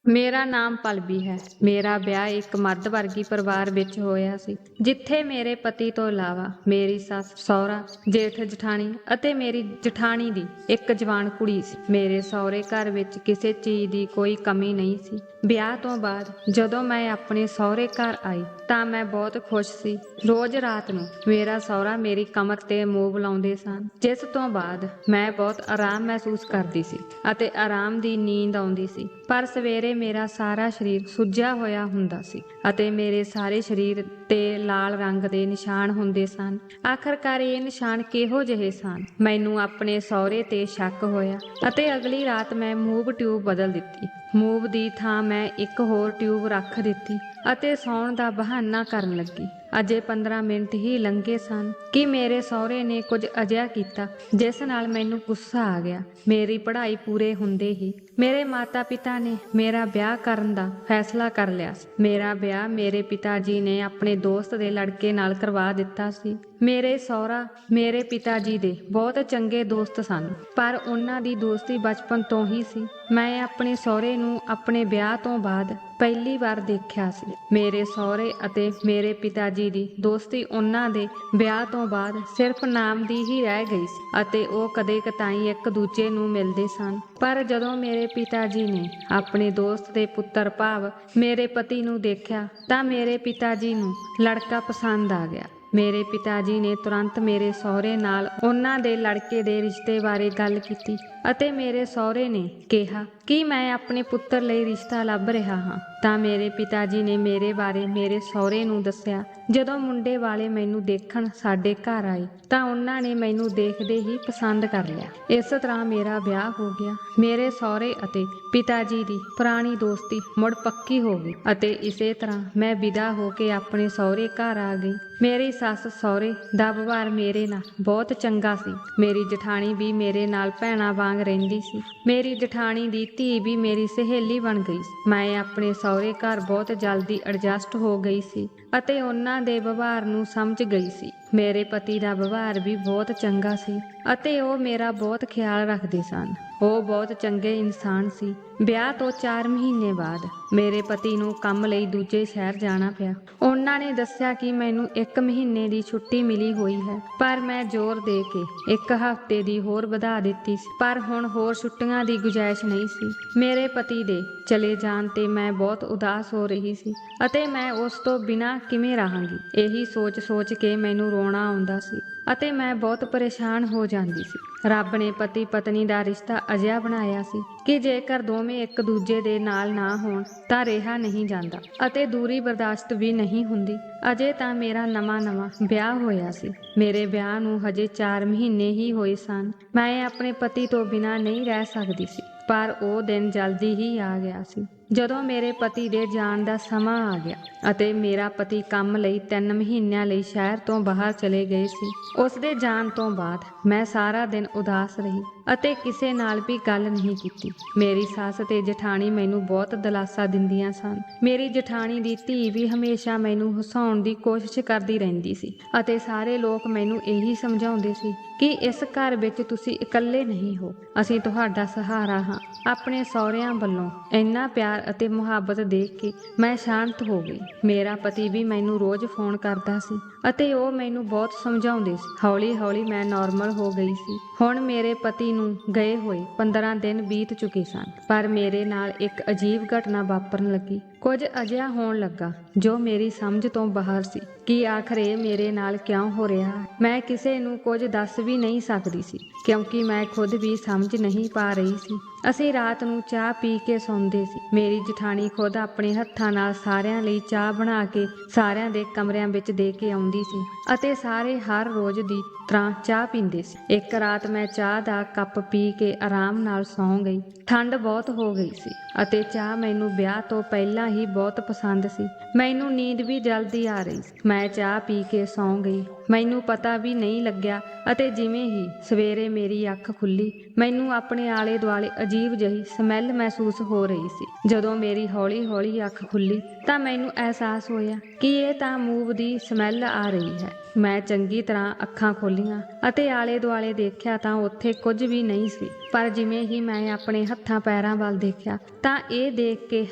ਮੇਰਾ ਨਾਮ ਪਲਬੀ ਹੈ। ਮੇਰਾ ਵਿਆਹ ਇੱਕ ਮੱਧ ਵਰਗੀ ਪਰਿਵਾਰ ਵਿੱਚ ਹੋਇਆ ਸੀ, ਜਿੱਥੇ ਮੇਰੇ ਪਤੀ ਤੋਂ ਇਲਾਵਾ ਮੇਰੀ ਸੱਸ ਸਹੁਰਾ, ਜੇਠ ਜਠਾਣੀ ਅਤੇ ਮੇਰੀ ਜਠਾਣੀ ਦੀ ਇੱਕ ਜਵਾਨ ਕੁੜੀ ਸੀ। ਮੇਰੇ ਸਹੁਰੇ ਘਰ ਵਿੱਚ ਕਿਸੇ ਚੀਜ਼ ਦੀ ਕੋਈ ਕਮੀ ਨਹੀਂ ਸੀ। ਵਿਆਹ ਤੋਂ ਬਾਅਦ ਜਦੋਂ ਮੈਂ ਆਪਣੇ ਸਹੁਰੇ ਘਰ ਆਈ ਤਾਂ ਮੈਂ ਬਹੁਤ ਖੁਸ਼ ਸੀ। ਰੋਜ਼ ਰਾਤ ਨੂੰ ਮੇਰਾ ਸਹੁਰਾ ਮੇਰੀ ਕਮਰ ਤੇ ਮੂਵ ਲਾਉਂਦੇ ਸਨ, ਜਿਸ ਤੋਂ ਬਾਅਦ ਮੈਂ ਬਹੁਤ ਆਰਾਮ ਮਹਿਸੂਸ ਕਰਦੀ ਸੀ ਅਤੇ ਆਰਾਮ ਦੀ ਨੀਂਦ ਆਉਂਦੀ ਸੀ। ਪਰ ਸਵੇਰੇ ਮੇਰਾ ਸਾਰਾ ਸਰੀਰ ਸੁੱਜਿਆ ਹੋਇਆ ਹੁੰਦਾ ਸੀ ਅਤੇ ਮੇਰੇ ਸਾਰੇ ਸਰੀਰ ਤੇ ਲਾਲ ਰੰਗ ਦੇ ਨਿਸ਼ਾਨ ਹੁੰਦੇ ਸਨ। ਆਖਰਕਾਰ ਇਹ ਨਿਸ਼ਾਨ ਕਿਹੋ ਜਿਹੇ ਸਨ? ਮੈਨੂੰ ਆਪਣੇ ਸਹੁਰੇ ਤੇ ਸ਼ੱਕ ਹੋਇਆ ਅਤੇ ਅਗਲੀ ਰਾਤ ਮੈਂ ਮੂਵ ਟਿਊਬ ਬਦਲ ਦਿੱਤੀ। ਮੂਵ ਦੀ ਥਾਂ ਮੈਂ ਇੱਕ ਹੋਰ ਟਿਊਬ ਰੱਖ ਦਿੱਤੀ ਅਤੇ ਸੌਣ ਦਾ ਬਹਾਨਾ ਕਰਨ ਲੱਗੀ। ਅਜੇ 15 ਮਿੰਟ ਹੀ ਲੰਘੇ ਸਨ ਕਿ ਮੇਰੇ ਸਹੁਰੇ ਨੇ ਕੁਝ ਅਜਿਹਾ ਕੀਤਾ ਜਿਸ ਨਾਲ ਮੈਨੂੰ ਗੁੱਸਾ ਆ ਗਿਆ। ਮੇਰੀ ਪੜ੍ਹਾਈ ਪੂਰੇ ਹੁੰਦੇ ਹੀ ਮੇਰੇ ਮਾਤਾ ਪਿਤਾ ਨੇ ਮੇਰਾ ਵਿਆਹ ਕਰਨ ਦਾ ਫੈਸਲਾ ਕਰ ਲਿਆ ਸੀ। ਮੇਰਾ ਵਿਆਹ ਮੇਰੇ ਪਿਤਾ ਜੀ ਨੇ ਆਪਣੇ ਦੋਸਤ ਦੇ ਲੜਕੇ ਨਾਲ ਕਰਵਾ ਦਿੱਤਾ ਸੀ। ਮੇਰੇ ਸਹੁਰਾ ਮੇਰੇ ਪਿਤਾ ਜੀ ਦੇ ਬਹੁਤ ਚੰਗੇ ਦੋਸਤ ਸਨ, ਪਰ ਉਹਨਾਂ ਦੀ ਦੋਸਤੀ ਬਚਪਨ ਤੋਂ ਹੀ ਸੀ। ਮੈਂ ਆਪਣੇ ਸਹੁਰੇ ਨੂੰ ਆਪਣੇ ਵਿਆਹ ਤੋਂ ਬਾਅਦ ਪਹਿਲੀ ਵਾਰ ਦੇਖਿਆ ਸੀ। ਮੇਰੇ ਸਹੁਰੇ ਅਤੇ ਮੇਰੇ ਪਿਤਾ ਜੀ ਦੀ ਦੋਸਤੀ ਉਹਨਾਂ ਦੇ ਵਿਆਹ ਤੋਂ ਬਾਅਦ ਸਿਰਫ ਨਾਮ ਦੀ ਹੀ ਰਹਿ ਗਈ ਸੀ ਅਤੇ ਉਹ ਕਦੇ ਕਤਾਈ ਇੱਕ ਦੂਜੇ ਨੂੰ ਮਿਲਦੇ ਸਨ। ਪਰ ਜਦੋਂ ਮੇਰੇ ਪਿਤਾ ਜੀ ਨੇ ਆਪਣੇ ਦੋਸਤ ਦੇ ਪੁੱਤਰ ਭਾਵ ਮੇਰੇ ਪਤੀ ਨੂੰ ਦੇਖਿਆ ਤਾਂ ਮੇਰੇ ਪਿਤਾ ਜੀ ਨੂੰ ਲੜਕਾ ਪਸੰਦ ਆ ਗਿਆ। ਮੇਰੇ ਪਿਤਾ ਜੀ ਨੇ ਤੁਰੰਤ ਮੇਰੇ ਸਹੁਰੇ ਨਾਲ ਉਹਨਾਂ ਦੇ ਲੜਕੇ ਦੇ ਰਿਸ਼ਤੇ ਬਾਰੇ ਗੱਲ ਕੀਤੀ ਅਤੇ ਮੇਰੇ ਸਹੁਰੇ ਨੇ ਕਿਹਾ ਕਿ ਮੈਂ ਆਪਣੇ ਪੁੱਤਰ ਲਈ ਰਿਸ਼ਤਾ ਲੱਭ ਰਿਹਾ ਹਾਂ। ਤਾਂ ਮੇਰੇ ਪਿਤਾ ਜੀ ਨੇ ਮੇਰੇ ਬਾਰੇ ਮੇਰੇ ਸਹੁਰੇ ਨੂੰ ਦੱਸਿਆ। ਜਦੋਂ ਮੁੰਡੇ ਵਾਲੇ ਮੈਨੂੰ ਦੇਖਣ ਸਾਡੇ ਘਰ ਆਏ ਤਾਂ ਉਹਨਾਂ ਨੇ ਮੈਨੂੰ ਦੇਖਦੇ ਹੀ ਪਸੰਦ ਕਰ ਲਿਆ। ਇਸ ਤਰ੍ਹਾਂ ਮੇਰਾ ਵਿਆਹ ਹੋ ਗਿਆ। ਮੇਰੇ ਸਹੁਰੇ ਅਤੇ ਪਿਤਾ ਜੀ ਦੀ ਪੁਰਾਣੀ ਦੋਸਤੀ ਮੁੜ ਪੱਕੀ ਹੋ ਗਈ ਅਤੇ ਇਸੇ ਤਰ੍ਹਾਂ ਮੈਂ ਵਿਦਾ ਹੋ ਕੇ ਆਪਣੇ ਸਹੁਰੇ ਘਰ ਆ ਗਈ। ਮੇਰੀ ਸੱਸ ਸਹੁਰੇ ਦਾ ਵਿਵਹਾਰ ਮੇਰੇ ਨਾਲ ਬਹੁਤ ਚੰਗਾ ਸੀ। ਮੇਰੀ ਜਠਾਣੀ ਵੀ ਮੇਰੇ ਨਾਲ ਭੈਣਾਂ ਵਾਂਗ ਰਹਿੰਦੀ ਸੀ। ਮੇਰੀ ਜਠਾਣੀ ਦੀ ਧੀ ਵੀ ਮੇਰੀ ਸਹੇਲੀ ਬਣ ਗਈ ਸੀ। ਮੈਂ ਆਪਣੇ ਸਹੁਰੇ ਘਰ ਬਹੁਤ ਜਲਦੀ ਐਡਜਸਟ ਹੋ ਗਈ ਸੀ ਅਤੇ ਉਹਨਾਂ ਦੇ ਵਿਵਹਾਰ ਨੂੰ ਸਮਝ ਗਈ ਸੀ। ਮੇਰੇ ਪਤੀ ਦਾ ਵਿਵਹਾਰ ਵੀ ਬਹੁਤ ਚੰਗਾ ਸੀ ਅਤੇ ਉਹ ਮੇਰਾ ਬਹੁਤ ਖਿਆਲ ਰੱਖਦੇ ਸਨ। ਉਹ ਬਹੁਤ ਚੰਗੇ ਇਨਸਾਨ ਸੀ। ਵਿਆਹ ਤੋਂ 4 ਮਹੀਨੇ ਬਾਅਦ ਮੇਰੇ ਪਤੀ ਨੂੰ ਕੰਮ ਲਈ ਦੂਜੇ ਸ਼ਹਿਰ ਜਾਣਾ ਪਿਆ। ਉਹਨਾਂ ਨੇ ਦੱਸਿਆ ਕਿ ਮੈਨੂੰ 1 ਮਹੀਨੇ ਦੀ ਛੁੱਟੀ ਮਿਲੀ ਹੋਈ ਹੈ, ਪਰ ਮੈਂ ਜ਼ੋਰ ਦੇ ਕੇ 1 ਹਫ਼ਤੇ ਦੀ ਹੋਰ ਵਧਾ ਦਿੱਤੀ ਸੀ। ਪਰ ਹੁਣ ਹੋਰ ਛੁੱਟੀਆਂ ਦੀ ਗੁੰਜਾਇਸ਼ ਨਹੀਂ ਸੀ। ਮੇਰੇ ਪਤੀ ਦੇ ਚਲੇ ਜਾਣ ਤੇ ਮੈਂ ਬਹੁਤ ਉਦਾਸ ਹੋ ਰਹੀ ਸੀ ਅਤੇ ਮੈਂ ਉਸ ਤੋਂ ਬਿਨਾਂ ਕਿਵੇਂ ਰਹਾਂਗੀ, ਇਹੀ ਸੋਚ ਕੇ ਮੈਨੂੰ ਰੋਣਾ ਆਉਂਦਾ ਸੀ ਅਤੇ ਮੈਂ ਬਹੁਤ ਪਰੇਸ਼ਾਨ ਹੋ ਜਾਂਦੀ ਸੀ। ਰੱਬ ਨੇ ਪਤੀ ਪਤਨੀ ਦਾ ਰਿਸ਼ਤਾ ਅਜਿਹਾ ਬਣਾਇਆ ਸੀ ਕਿ ਜੇਕਰ ਦੋਵੇਂ ਇੱਕ ਦੂਜੇ ਦੇ ਨਾਲ ਨਾ ਹੋਣ ਤਾਂ ਰਿਹਾ ਨਹੀਂ ਜਾਂਦਾ ਅਤੇ ਦੂਰੀ ਬਰਦਾਸ਼ਤ ਵੀ ਨਹੀਂ ਹੁੰਦੀ। ਅਜੇ ਤਾਂ ਮੇਰਾ ਨਵਾਂ ਵਿਆਹ ਹੋਇਆ ਸੀ। ਮੇਰੇ ਵਿਆਹ ਨੂੰ ਹਜੇ 4 ਮਹੀਨੇ ਹੀ ਹੋਏ ਸਨ। ਮੈਂ ਆਪਣੇ ਪਤੀ ਤੋਂ ਬਿਨਾਂ ਨਹੀਂ ਰਹਿ ਸਕਦੀ ਸੀ, ਪਰ ਉਹ ਦਿਨ ਜਲਦੀ ਹੀ ਆ ਗਿਆ ਸੀ ਜਦੋਂ ਮੇਰੇ ਪਤੀ ਦੇ ਜਾਣ ਦਾ ਸਮਾਂ ਆ ਗਿਆ ਅਤੇ ਮੇਰਾ ਪਤੀ ਕੰਮ ਲਈ 3 ਮਹੀਨਿਆਂ ਲਈ ਸ਼ਹਿਰ ਤੋਂ ਬਾਹਰ ਚਲੇ ਗਏ ਸੀ। ਉਸ ਦੇ ਜਾਣ ਤੋਂ ਬਾਅਦ ਮੈਂ ਸਾਰਾ ਦਿਨ ਉਦਾਸ ਰਹੀ ਅਤੇ ਕਿਸੇ ਨਾਲ ਵੀ ਗੱਲ ਨਹੀਂ ਕੀਤੀ। ਮੇਰੀ ਸੱਸ ਤੇ ਜਠਾਣੀ ਮੈਨੂੰ ਬਹੁਤ ਦਿਲਾਸਾ ਦਿੰਦੀਆਂ ਸਨ। ਮੇਰੀ ਜਠਾਣੀ ਦੀ ਧੀ ਵੀ ਹਮੇਸ਼ਾ ਮੈਨੂੰ ਹਸਾਉਣ ਦੀ ਕੋਸ਼ਿਸ਼ ਕਰਦੀ ਰਹਿੰਦੀ ਸੀ ਅਤੇ ਸਾਰੇ ਲੋਕ ਮੈਨੂੰ ਇਹੀ ਸਮਝਾਉਂਦੇ ਸੀ ਕਿ ਇਸ ਘਰ ਵਿੱਚ ਤੁਸੀਂ ਇਕੱਲੇ ਨਹੀਂ ਹੋ, ਅਸੀਂ ਤੁਹਾਡਾ ਸਹਾਰਾ ਹਾਂ। ਆਪਣੇ ਸਹੁਰਿਆਂ ਵੱਲੋਂ ਇੰਨਾ ਪਿਆਰ ਅਤੇ ਮੁਹੱਬਤ ਦੇਖ ਕੇ ਮੈਂ ਸ਼ਾਂਤ ਹੋ ਗਈ। ਮੇਰਾ ਪਤੀ ਵੀ ਮੈਨੂੰ ਰੋਜ਼ ਫੋਨ ਕਰਦਾ ਸੀ ਅਤੇ ਉਹ ਮੈਨੂੰ ਬਹੁਤ ਸਮਝਾਉਂਦੇ ਸੀ। ਹੌਲੀ ਮੈਂ ਨਾਰਮਲ ਹੋ ਗਈ ਸੀ। ਹੁਣ ਮੇਰੇ ਪਤੀ ਨੂੰ ਗਏ ਹੋਏ 15 ਦਿਨ ਬੀਤ ਚੁੱਕੇ ਸਨ, ਪਰ ਮੇਰੇ ਨਾਲ ਇੱਕ ਅਜੀਬ ਘਟਨਾ ਵਾਪਰਨ ਲੱਗੀ। ਕੁਝ ਅਜਿਹਾ ਹੋਣ ਲੱਗਾ ਜੋ ਮੇਰੀ ਸਮਝ ਤੋਂ ਬਾਹਰ ਸੀ ਕਿ ਆਖਰ ਇਹ ਮੇਰੇ ਨਾਲ ਕਿਉਂ ਹੋ ਰਿਹਾ ਹੈ। ਮੈਂ ਕਿਸੇ ਨੂੰ ਕੁਝ ਦੱਸ ਵੀ ਨਹੀਂ ਸਕਦੀ ਸੀ ਕਿਉਂਕਿ ਮੈਂ ਖੁਦ ਵੀ ਸਮਝ ਨਹੀਂ ਪਾ ਰਹੀ ਸੀ। ਅਸੀਂ ਰਾਤ ਨੂੰ ਚਾਹ ਪੀ ਕੇ ਸੌਂਦੇ ਸੀ। ਮੇਰੀ ਜਠਾਣੀ ਖੁਦ ਆਪਣੇ ਹੱਥਾਂ ਨਾਲ ਸਾਰਿਆਂ ਲਈ ਚਾਹ ਬਣਾ ਕੇ ਸਾਰਿਆਂ ਦੇ ਕਮਰਿਆਂ ਵਿੱਚ ਦੇ ਕੇ ਆਉਂਦੀ ਸੀ ਅਤੇ ਸਾਰੇ ਹਰ ਰੋਜ਼ ਦੀ ਤਰ੍ਹਾਂ ਚਾਹ ਪੀਂਦੇ ਸੀ। ਇੱਕ ਰਾਤ ਮੈਂ ਚਾਹ ਦਾ ਕੱਪ ਪੀ ਕੇ ਆਰਾਮ ਨਾਲ ਸੌਂ ਗਈ। ਠੰਡ ਬਹੁਤ ਹੋ ਗਈ ਸੀ ਅਤੇ ਚਾਹ ਮੈਨੂੰ ਵਿਆਹ ਤੋਂ ਪਹਿਲਾਂ ਹੀ ਬਹੁਤ ਪਸੰਦ ਸੀ। ਮੈਨੂੰ ਨੀਂਦ ਵੀ ਜਲਦੀ ਆ ਰਹੀ ਸੀ। ਮੈਂ ਚਾਹ ਪੀ ਕੇ ਸੌਂ ਗਈ। ਮੈਨੂੰ ਪਤਾ ਵੀ ਨਹੀਂ ਲੱਗਿਆ ਅਤੇ ਜਿਵੇਂ ਹੀ ਸਵੇਰੇ ਮੇਰੀ ਅੱਖ ਖੁੱਲੀ ਮੈਨੂੰ ਆਪਣੇ ਆਲੇ ਦੁਆਲੇ ਅਜੀਬ ਜਿਹੀ ਸਮੈਲ ਮਹਿਸੂਸ ਹੋ ਰਹੀ ਸੀ। ਜਦੋਂ ਮੇਰੀ ਹੌਲੀ-ਹੌਲੀ ਅੱਖ ਖੁੱਲੀ ਤਾਂ ਮੈਨੂੰ ਅਹਿਸਾਸ ਹੋਇਆ ਕਿ ਇਹ ਤਾਂ ਮੂਵ ਦੀ ਸਮੈਲ ਆ ਰਹੀ ਹੈ। ਮੈਂ ਚੰਗੀ ਤਰ੍ਹਾਂ ਅੱਖਾਂ ਖੋਲ੍ਹੀਆਂ ਅਤੇ ਆਲੇ ਦੁਆਲੇ ਦੇਖਿਆ ਤਾਂ ਉੱਥੇ ਕੁਝ ਵੀ ਨਹੀਂ ਸੀ। ਪਰ ਜਿਵੇਂ ਹੀ ਮੈਂ ਆਪਣੇ ਹੱਥਾਂ ਪੈਰਾਂ ਵੱਲ ਦੇਖਿਆ ਤਾਂ ਇਹ ਦੇਖ ਕੇ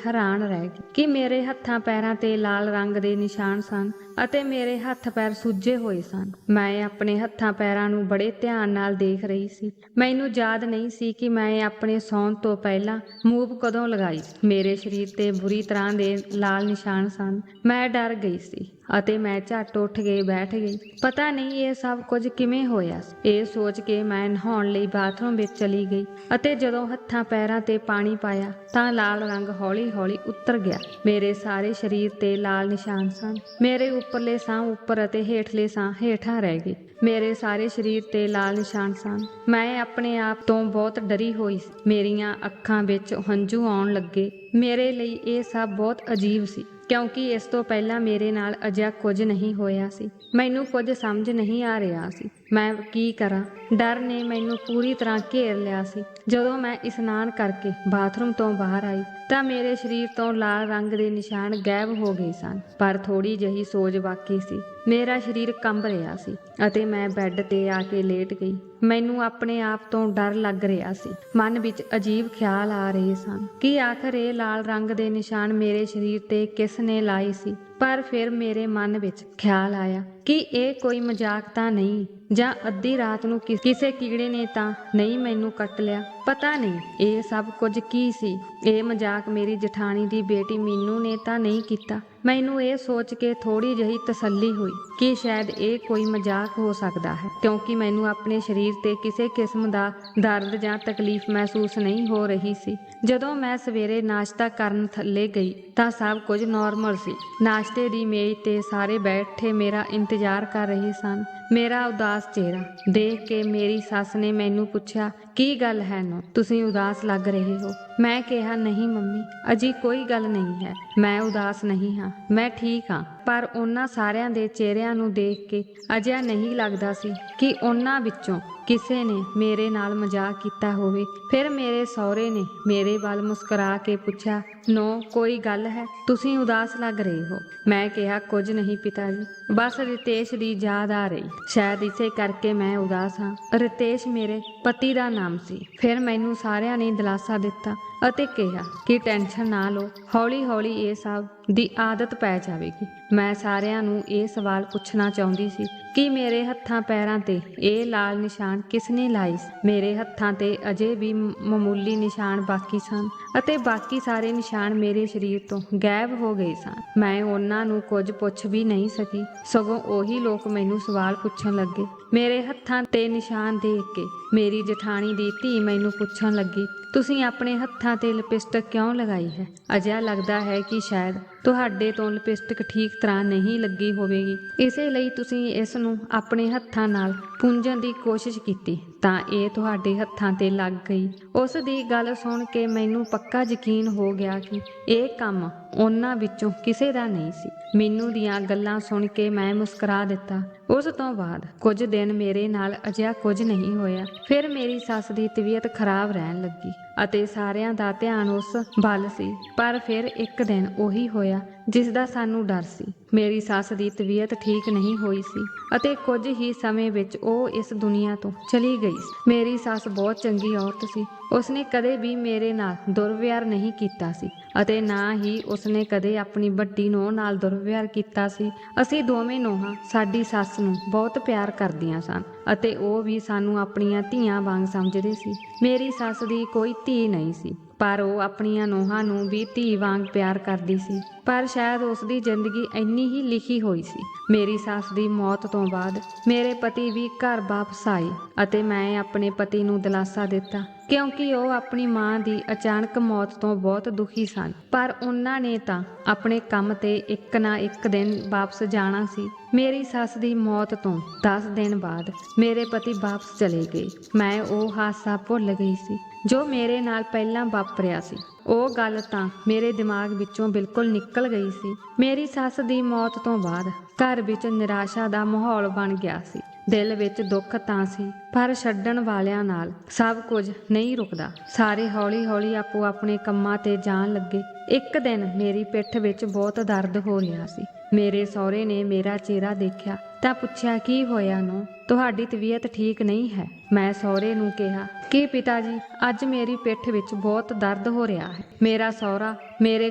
ਹੈਰਾਨ ਰਹਿ ਗਈ ਕਿ ਮੇਰੇ ਹੱਥਾਂ ਪੈਰਾਂ ਤੇ ਲਾਲ ਰੰਗ ਦੇ ਨਿਸ਼ਾਨ ਸਨ ਅਤੇ ਮੇਰੇ ਹੱਥ ਪੈਰ ਸੁੱਜੇ ਹੋਏ ਸਨ। ਮੈਂ ਆਪਣੇ ਹੱਥਾਂ ਪੈਰਾਂ ਨੂੰ ਬੜੇ ਧਿਆਨ ਨਾਲ ਦੇਖ ਰਹੀ ਸੀ। ਮੈਨੂੰ ਯਾਦ ਨਹੀਂ ਸੀ ਕਿ ਮੈਂ ਆਪਣੇ ਸੌਣ ਤੋਂ ਪਹਿਲਾਂ ਮੂਵ ਕਦੋਂ ਲਗਾਈ। ਮੇਰੇ ਸਰੀਰ ਤੇ ਬੁਰੀ ਤਰ੍ਹਾਂ ਦੇ ਲਾਲ ਨਿਸ਼ਾਨ ਸਨ। ਮੈਂ ਡਰ ਗਈ ਸੀ ਅਤੇ ਮੈਂ ਝੱਟ ਉੱਠ ਕੇ ਬੈਠ ਗਈ। ਪਤਾ ਨਹੀਂ ਇਹ ਸਭ ਕੁਝ ਕਿਵੇਂ ਹੋਇਆ। ਇਹ ਸੋਚ ਕੇ ਮੈਂ ਨਹਾਉਣ ਲਈ ਬਾਥਰੂਮ ਵਿੱਚ ਚਲੀ ਗਈ ਅਤੇ ਜਦੋਂ ਹੱਥਾਂ ਪੈਰਾਂ ਤੇ ਪਾਣੀ ਪਾਇਆ ਤਾਂ ਲਾਲ ਰੰਗ ਹੌਲੀ-ਹੌਲੀ ਉਤਰ ਗਿਆ। ਮੇਰੇ ਸਾਰੇ ਸਰੀਰ ਤੇ ਲਾਲ ਨਿਸ਼ਾਨ ਸਨ। ਮੇਰੇ ਉੱਪਰਲੇ ਸਾਹ ਉੱਪਰ ਅਤੇ ਹੇਠਲੇ ਸਾਹ ਹੇਠਾਂ ਰਹਿ ਗਏ। ਮੇਰੇ ਸਾਰੇ ਸਰੀਰ ਤੇ ਲਾਲ ਨਿਸ਼ਾਨ ਸਨ। ਮੈਂ ਆਪਣੇ ਆਪ ਤੋਂ ਬਹੁਤ ਡਰੀ ਹੋਈ ਸੀ। ਮੇਰੀਆਂ ਅੱਖਾਂ ਵਿੱਚ ਹੰਝੂ ਆਉਣ ਲੱਗੇ। ਮੇਰੇ ਲਈ ਇਹ ਸਭ ਬਹੁਤ ਅਜੀਬ ਸੀ ਕਿਉਂਕਿ ਇਸ ਤੋਂ ਪਹਿਲਾਂ ਮੇਰੇ ਨਾਲ ਅਜਿਹਾ ਕੁਝ ਨਹੀਂ ਹੋਇਆ ਸੀ। ਮੈਨੂੰ ਕੁਝ ਸਮਝ ਨਹੀਂ ਆ ਰਿਹਾ ਸੀ। ਮੈਂ ਕੀ ਕਰਾਂ? ਡਰ ਨੇ ਮੈਨੂੰ ਪੂਰੀ ਤਰ੍ਹਾਂ ਘੇਰ ਲਿਆ ਸੀ। ਜਦੋਂ ਮੈਂ ਇਸ਼ਨਾਨ ਕਰਕੇ ਬਾਥਰੂਮ ਤੋਂ ਬਾਹਰ ਆਈ ਤਾਂ ਮੇਰੇ ਸਰੀਰ ਤੋਂ ਲਾਲ ਰੰਗ ਦੇ ਨਿਸ਼ਾਨ ਗਾਇਬ ਹੋ ਗਏ ਸਨ, ਪਰ ਥੋੜੀ ਜਿਹੀ ਸੋਜ ਬਾਕੀ ਸੀ। ਮੇਰਾ ਸਰੀਰ ਕੰਬ ਰਿਹਾ ਸੀ ਅਤੇ ਮੈਂ ਬੈੱਡ ਤੇ ਆ ਕੇ ਲੇਟ ਗਈ। ਮੈਨੂੰ ਆਪਣੇ ਆਪ ਤੋਂ ਡਰ ਲੱਗ ਰਿਹਾ ਸੀ। ਮਨ ਵਿੱਚ ਅਜੀਬ ਖਿਆਲ ਆ ਰਹੇ ਸਨ ਕਿ ਆਖਰ ਇਹ ਲਾਲ ਰੰਗ ਦੇ ਨਿਸ਼ਾਨ ਮੇਰੇ ਸਰੀਰ ਤੇ ਕਿਸ ਨੇ ਲਾਏ ਸੀ। ਪਰ ਫਿਰ ਮੇਰੇ ਮਨ ਵਿੱਚ ਖਿਆਲ ਆਇਆ ਕਿ ਇਹ ਕੋਈ ਮਜ਼ਾਕ ਤਾਂ ਨਹੀਂ, ਜਾਂ ਅੱਧੀ ਰਾਤ ਨੂੰ ਕਿਸੇ ਕੀੜੇ ਨੇ ਤਾਂ ਨਹੀਂ ਮੈਨੂੰ ਕੱਟ ਲਿਆ। ਪਤਾ ਨਹੀਂ ਇਹ ਸਭ ਕੁਝ ਕੀ ਸੀ। ਇਹ ਮਜ਼ਾਕ ਮੇਰੀ ਜਠਾਣੀ ਦੀ ਬੇਟੀ ਮੀਨੂ ਨੇ ਤਾਂ ਨਹੀਂ ਕੀਤਾ। ਮੈਨੂੰ ਇਹ ਸੋਚ ਕੇ ਥੋੜੀ ਜਿਹੀ ਤਸੱਲੀ ਹੋਈ ਕਿ ਸ਼ਾਇਦ ਇਹ ਕੋਈ ਮਜ਼ਾਕ ਹੋ ਸਕਦਾ ਹੈ, ਕਿਉਂਕਿ ਮੈਨੂੰ ਆਪਣੇ ਸਰੀਰ ਤੇ ਕਿਸੇ ਕਿਸਮ ਦਾ ਦਰਦ ਜਾਂ ਤਕਲੀਫ ਮਹਿਸੂਸ ਨਹੀਂ ਹੋ ਰਹੀ ਸੀ। ਜਦੋਂ ਮੈਂ ਸਵੇਰੇ ਨਾਸ਼ਤਾ ਕਰਨ ਥੱਲੇ ਗਈ ਤਾਂ ਸਭ ਕੁਝ ਨਾਰਮਲ ਸੀ। ਨਾਸ਼ਤੇ ਦੀ ਮੇਜ਼ ਤੇ ਸਾਰੇ ਬੈਠੇ ਮੇਰਾ ਇੰਤਜ਼ਾਰ ਕਰ ਰਹੇ ਸਨ। ਮੇਰਾ ਉਦਾਸ ਚਿਹਰਾ ਦੇਖ ਕੇ ਮੇਰੀ ਸੱਸ ਨੇ ਮੈਨੂੰ ਪੁੱਛਿਆ, ਕੀ ਗੱਲ ਹੈ ਨੋ, ਤੁਸੀਂ ਉਦਾਸ ਲੱਗ ਰਹੇ ਹੋ? ਮੈਂ ਕਿਹਾ, ਨਹੀਂ ਮੰਮੀ, ਅਜੀ ਕੋਈ ਗੱਲ ਨਹੀਂ ਹੈ, ਮੈਂ ਉਦਾਸ ਨਹੀਂ ਹਾਂ, ਮੈਂ ਠੀਕ ਹਾਂ। ਪਰ ਉਹਨਾਂ ਸਾਰਿਆਂ ਦੇ ਚਿਹਰਿਆਂ ਨੂੰ ਦੇਖ ਕੇ ਅਜਿਹਾ ਨਹੀਂ ਲੱਗਦਾ ਸੀ ਕਿ ਉਹਨਾਂ ਵਿੱਚੋਂ ਕਿਸੇ ਨੇ ਮੇਰੇ ਨਾਲ ਮਜ਼ਾਕ ਕੀਤਾ ਹੋਵੇ। ਫਿਰ ਮੇਰੇ ਸਹੁਰੇ ਨੇ ਮੇਰੇ ਵੱਲ ਮੁਸਕਰਾ ਕੇ ਪੁੱਛਿਆ, ਨੋ ਕੋਈ ਗੱਲ ਹੈ, ਤੁਸੀਂ ਉਦਾਸ ਲੱਗ ਰਹੇ ਹੋ? ਮੈਂ ਕਿਹਾ, ਕੁਝ ਨਹੀਂ ਪਿਤਾ ਜੀ, ਬਸ ਰਿਤੇਸ਼ ਦੀ ਯਾਦ ਆ ਰਹੀ, ਸ਼ਾਇਦ ਇਸੇ ਕਰਕੇ ਮੈਂ ਉਦਾਸ ਹਾਂ। ਰਿਤੇਸ਼ ਮੇਰੇ ਪਤੀ ਦਾ ਨਾਮ ਸੀ। ਫਿਰ ਮੈਨੂੰ ਸਾਰਿਆਂ ਨੇ ਦਿਲਾਸਾ ਦਿੱਤਾ ਅਤੇ ਕਿਹਾ ਕਿ ਟੈਨਸ਼ਨ ਨਾ ਲਓ, ਹੌਲੀ-ਹੌਲੀ ਇਹ ਸਭ ਦੀ ਆਦਤ ਪੈ ਜਾਵੇਗੀ। ਮੈਂ ਸਾਰਿਆਂ ਨੂੰ ਇਹ ਸਵਾਲ ਪੁੱਛਣਾ ਚਾਹੁੰਦੀ ਸੀ ਕਿ ਮੇਰੇ ਹੱਥਾਂ ਪੈਰਾਂ ਤੇ ਇਹ ਲਾਲ ਨਿਸ਼ਾਨ ਕਿਸ ਨੇ ਲਾਏ ਸੀ। ਮੇਰੇ ਹੱਥਾਂ ਤੇ ਅਜੇ ਵੀ ਮਾਮੂਲੀ ਨਿਸ਼ਾਨ ਬਾਕੀ ਸਨ ਅਤੇ ਬਾਕੀ ਸਾਰੇ ਨਿਸ਼ਾਨ ਮੇਰੇ ਸਰੀਰ ਤੋਂ ਗਾਇਬ ਹੋ ਗਏ ਸਨ। ਮੈਂ ਉਹਨਾਂ ਨੂੰ ਕੁਝ ਪੁੱਛ ਵੀ ਨਹੀਂ ਸਕੀ, ਸਗੋਂ ਉਹੀ ਲੋਕ ਮੈਨੂੰ ਸਵਾਲ ਪੁੱਛਣ ਲੱਗੇ। ਮੇਰੇ ਹੱਥਾਂ ਤੇ ਨਿਸ਼ਾਨ ਦੇਖ ਕੇ ਮੇਰੀ ਜਠਾਣੀ ਦੀ ਧੀ ਮੈਨੂੰ ਪੁੱਛਣ ਲੱਗੀ, ਤੁਸੀਂ ਆਪਣੇ ਹੱਥਾਂ ਤੇ ਲਿਪਸਟਿਕ ਕਿਉਂ ਲਗਾਈ ਹੈ? ਅਜਿਹਾ ਲੱਗਦਾ ਹੈ ਕਿ ਸ਼ਾਇਦ ਤੁਹਾਡੇ ਤੋਂ ਲਿਪਸਟਿਕ ਠੀਕ ਤਰ੍ਹਾਂ ਨਹੀਂ ਲੱਗੀ ਹੋਵੇਗੀ, ਇਸੇ ਲਈ ਤੁਸੀਂ ਇਸ ਨੂੰ ਆਪਣੇ ਹੱਥਾਂ ਨਾਲ ਪੂੰਝਣ ਦੀ ਕੋਸ਼ਿਸ਼ ਕੀਤੀ ਤਾਂ ਇਹ ਤੁਹਾਡੇ ਹੱਥਾਂ ਤੇ ਲੱਗ ਗਈ। ਉਸ ਦੀ ਗੱਲ ਸੁਣ ਕੇ ਮੈਨੂੰ ਪੱਕਾ ਯਕੀਨ ਹੋ ਗਿਆ ਕਿ ਇਹ ਕੰਮ ਉਹਨਾਂ ਵਿੱਚੋਂ ਕਿਸੇ ਦਾ ਨਹੀਂ ਸੀ। ਮੀਨੂ ਦੀਆਂ ਗੱਲਾਂ ਸੁਣ ਕੇ ਮੈਂ ਮੁਸਕਰਾ ਦਿੱਤਾ। ਉਸ ਤੋਂ ਬਾਅਦ ਕੁਝ ਦਿਨ ਮੇਰੇ ਨਾਲ ਅਜਿਹਾ ਕੁਝ ਨਹੀਂ ਹੋਇਆ। ਫਿਰ ਮੇਰੀ ਸੱਸ ਦੀ ਤਬੀਅਤ ਖਰਾਬ ਰਹਿਣ ਲੱਗੀ ਅਤੇ ਸਾਰਿਆਂ ਦਾ ਧਿਆਨ ਉਸ ਵੱਲ ਸੀ। ਪਰ ਫਿਰ ਇੱਕ ਦਿਨ ਉਹੀ ਹੋਇਆ ਜਿਸ ਦਾ ਸਾਨੂੰ ਡਰ ਸੀ। ਮੇਰੀ ਸੱਸ ਦੀ ਤਬੀਅਤ ਠੀਕ ਨਹੀਂ ਹੋਈ ਸੀ ਅਤੇ ਕੁਝ ਹੀ ਸਮੇਂ ਵਿੱਚ ਉਹ ਇਸ ਦੁਨੀਆ ਤੋਂ ਚਲੀ ਗਈ ਸੀ। ਮੇਰੀ ਸੱਸ ਬਹੁਤ ਚੰਗੀ ਔਰਤ ਸੀ। ਉਸਨੇ ਕਦੇ ਵੀ ਮੇਰੇ ਨਾਲ ਦੁਰਵਿਹਾਰ ਨਹੀਂ ਕੀਤਾ ਸੀ ਅਤੇ ਨਾ ਹੀ ਉਸਨੇ ਕਦੇ ਆਪਣੀ ਵੱਡੀ ਨੂੰਹ ਨਾਲ ਦੁਰਵਿਹਾਰ ਕੀਤਾ ਸੀ। ਅਸੀਂ ਦੋਵੇਂ ਨੂੰਹਾਂ ਸਾਡੀ ਸੱਸ ਨੂੰ ਬਹੁਤ ਪਿਆਰ ਕਰਦੀਆਂ ਸਨ ਅਤੇ ਉਹ ਵੀ ਸਾਨੂੰ ਆਪਣੀਆਂ ਧੀਆਂ ਵਾਂਗ ਸਮਝਦੇ ਸੀ। ਮੇਰੀ ਸੱਸ ਦੀ ਕੋਈ ਧੀ ਨਹੀਂ ਸੀ, ਪਰ ਉਹ ਆਪਣੀਆਂ ਨੂੰਹਾਂ ਨੂੰ ਵੀ ਧੀ ਵਾਂਗ ਪਿਆਰ ਕਰਦੀ ਸੀ। ਪਰ ਸ਼ਾਇਦ ਉਸ ਦੀ ਜ਼ਿੰਦਗੀ ਇੰਨੀ ਹੀ ਲਿਖੀ ਹੋਈ ਸੀ। ਮੇਰੀ ਸੱਸ ਦੀ ਮੌਤ ਤੋਂ ਬਾਅਦ ਮੇਰੇ ਪਤੀ ਵੀ ਘਰ ਵਾਪਸ ਆਏ ਅਤੇ ਮੈਂ ਆਪਣੇ ਪਤੀ ਨੂੰ ਦਿਲਾਸਾ ਦਿੱਤਾ ਕਿਉਂਕਿ ਉਹ ਆਪਣੀ ਮਾਂ ਦੀ ਅਚਾਨਕ ਮੌਤ ਤੋਂ ਬਹੁਤ ਦੁਖੀ ਸਨ। ਪਰ ਉਹਨਾਂ ਨੇ ਤਾਂ ਆਪਣੇ ਕੰਮ ਤੇ ਇੱਕ ਨਾ ਇੱਕ ਦਿਨ ਵਾਪਸ ਜਾਣਾ ਸੀ। ਮੇਰੀ ਸੱਸ ਦੀ ਮੌਤ ਤੋਂ 10 ਦਿਨ ਬਾਅਦ ਮੇਰੇ ਪਤੀ ਵਾਪਸ ਚਲੇ ਗਏ। ਮੈਂ ਉਹ ਹਾਦਸਾ ਭੁੱਲ ਗਈ ਸੀ। ਜੋ ਮੇਰੇ ਨਾਲ ਪਹਿਲਾਂ ਵਾਪਰਿਆ ਸੀ। ਉਹ ਗੱਲ ਤਾਂ ਮੇਰੇ ਦਿਮਾਗ ਵਿੱਚੋਂ ਬਿਲਕੁਲ ਨਿਕਲ ਗਈ ਸੀ। ਮੇਰੀ ਸੱਸ ਦੀ ਮੌਤ ਤੋਂ ਬਾਅਦ ਘਰ ਵਿੱਚ ਨਿਰਾਸ਼ਾ ਦਾ ਮਾਹੌਲ ਬਣ ਗਿਆ ਸੀ। ਦਿਲ ਵਿੱਚ ਦੁੱਖ ਤਾਂ ਸੀ, ਪਰ ਛੱਡਣ ਵਾਲਿਆਂ ਨਾਲ ਸਭ ਕੁਝ ਨਹੀਂ ਰੁਕਦਾ। ਸਾਰੇ ਹੌਲੀ-ਹੌਲੀ ਆਪੋ ਆਪਣੇ ਕੰਮਾਂ ਤੇ ਜਾਣ ਲੱਗੇ। ਇੱਕ ਦਿਨ ਮੇਰੀ ਪਿੱਠ ਵਿੱਚ ਬਹੁਤ ਦਰਦ ਹੋ ਰਿਹਾ ਸੀ। ਮੇਰੇ ਸਹੁਰੇ ਨੇ ਮੇਰਾ ਚਿਹਰਾ ਦੇਖਿਆ ਤਾਂ ਪੁੱਛਿਆ, ਕੀ ਹੋਇਆ ਨੂੰ? ਤੁਹਾਡੀ ਤਬੀਅਤ ਠੀਕ ਨਹੀਂ ਹੈ। ਮੈਂ ਸਹੁਰੇ ਨੂੰ ਕਿਹਾ ਕਿ ਪਿਤਾ ਜੀ, ਅੱਜ ਮੇਰੀ ਪਿੱਠ ਵਿੱਚ ਬਹੁਤ ਦਰਦ ਹੋ ਰਿਹਾ ਹੈ। ਮੇਰਾ ਸਹੁਰਾ ਮੇਰੇ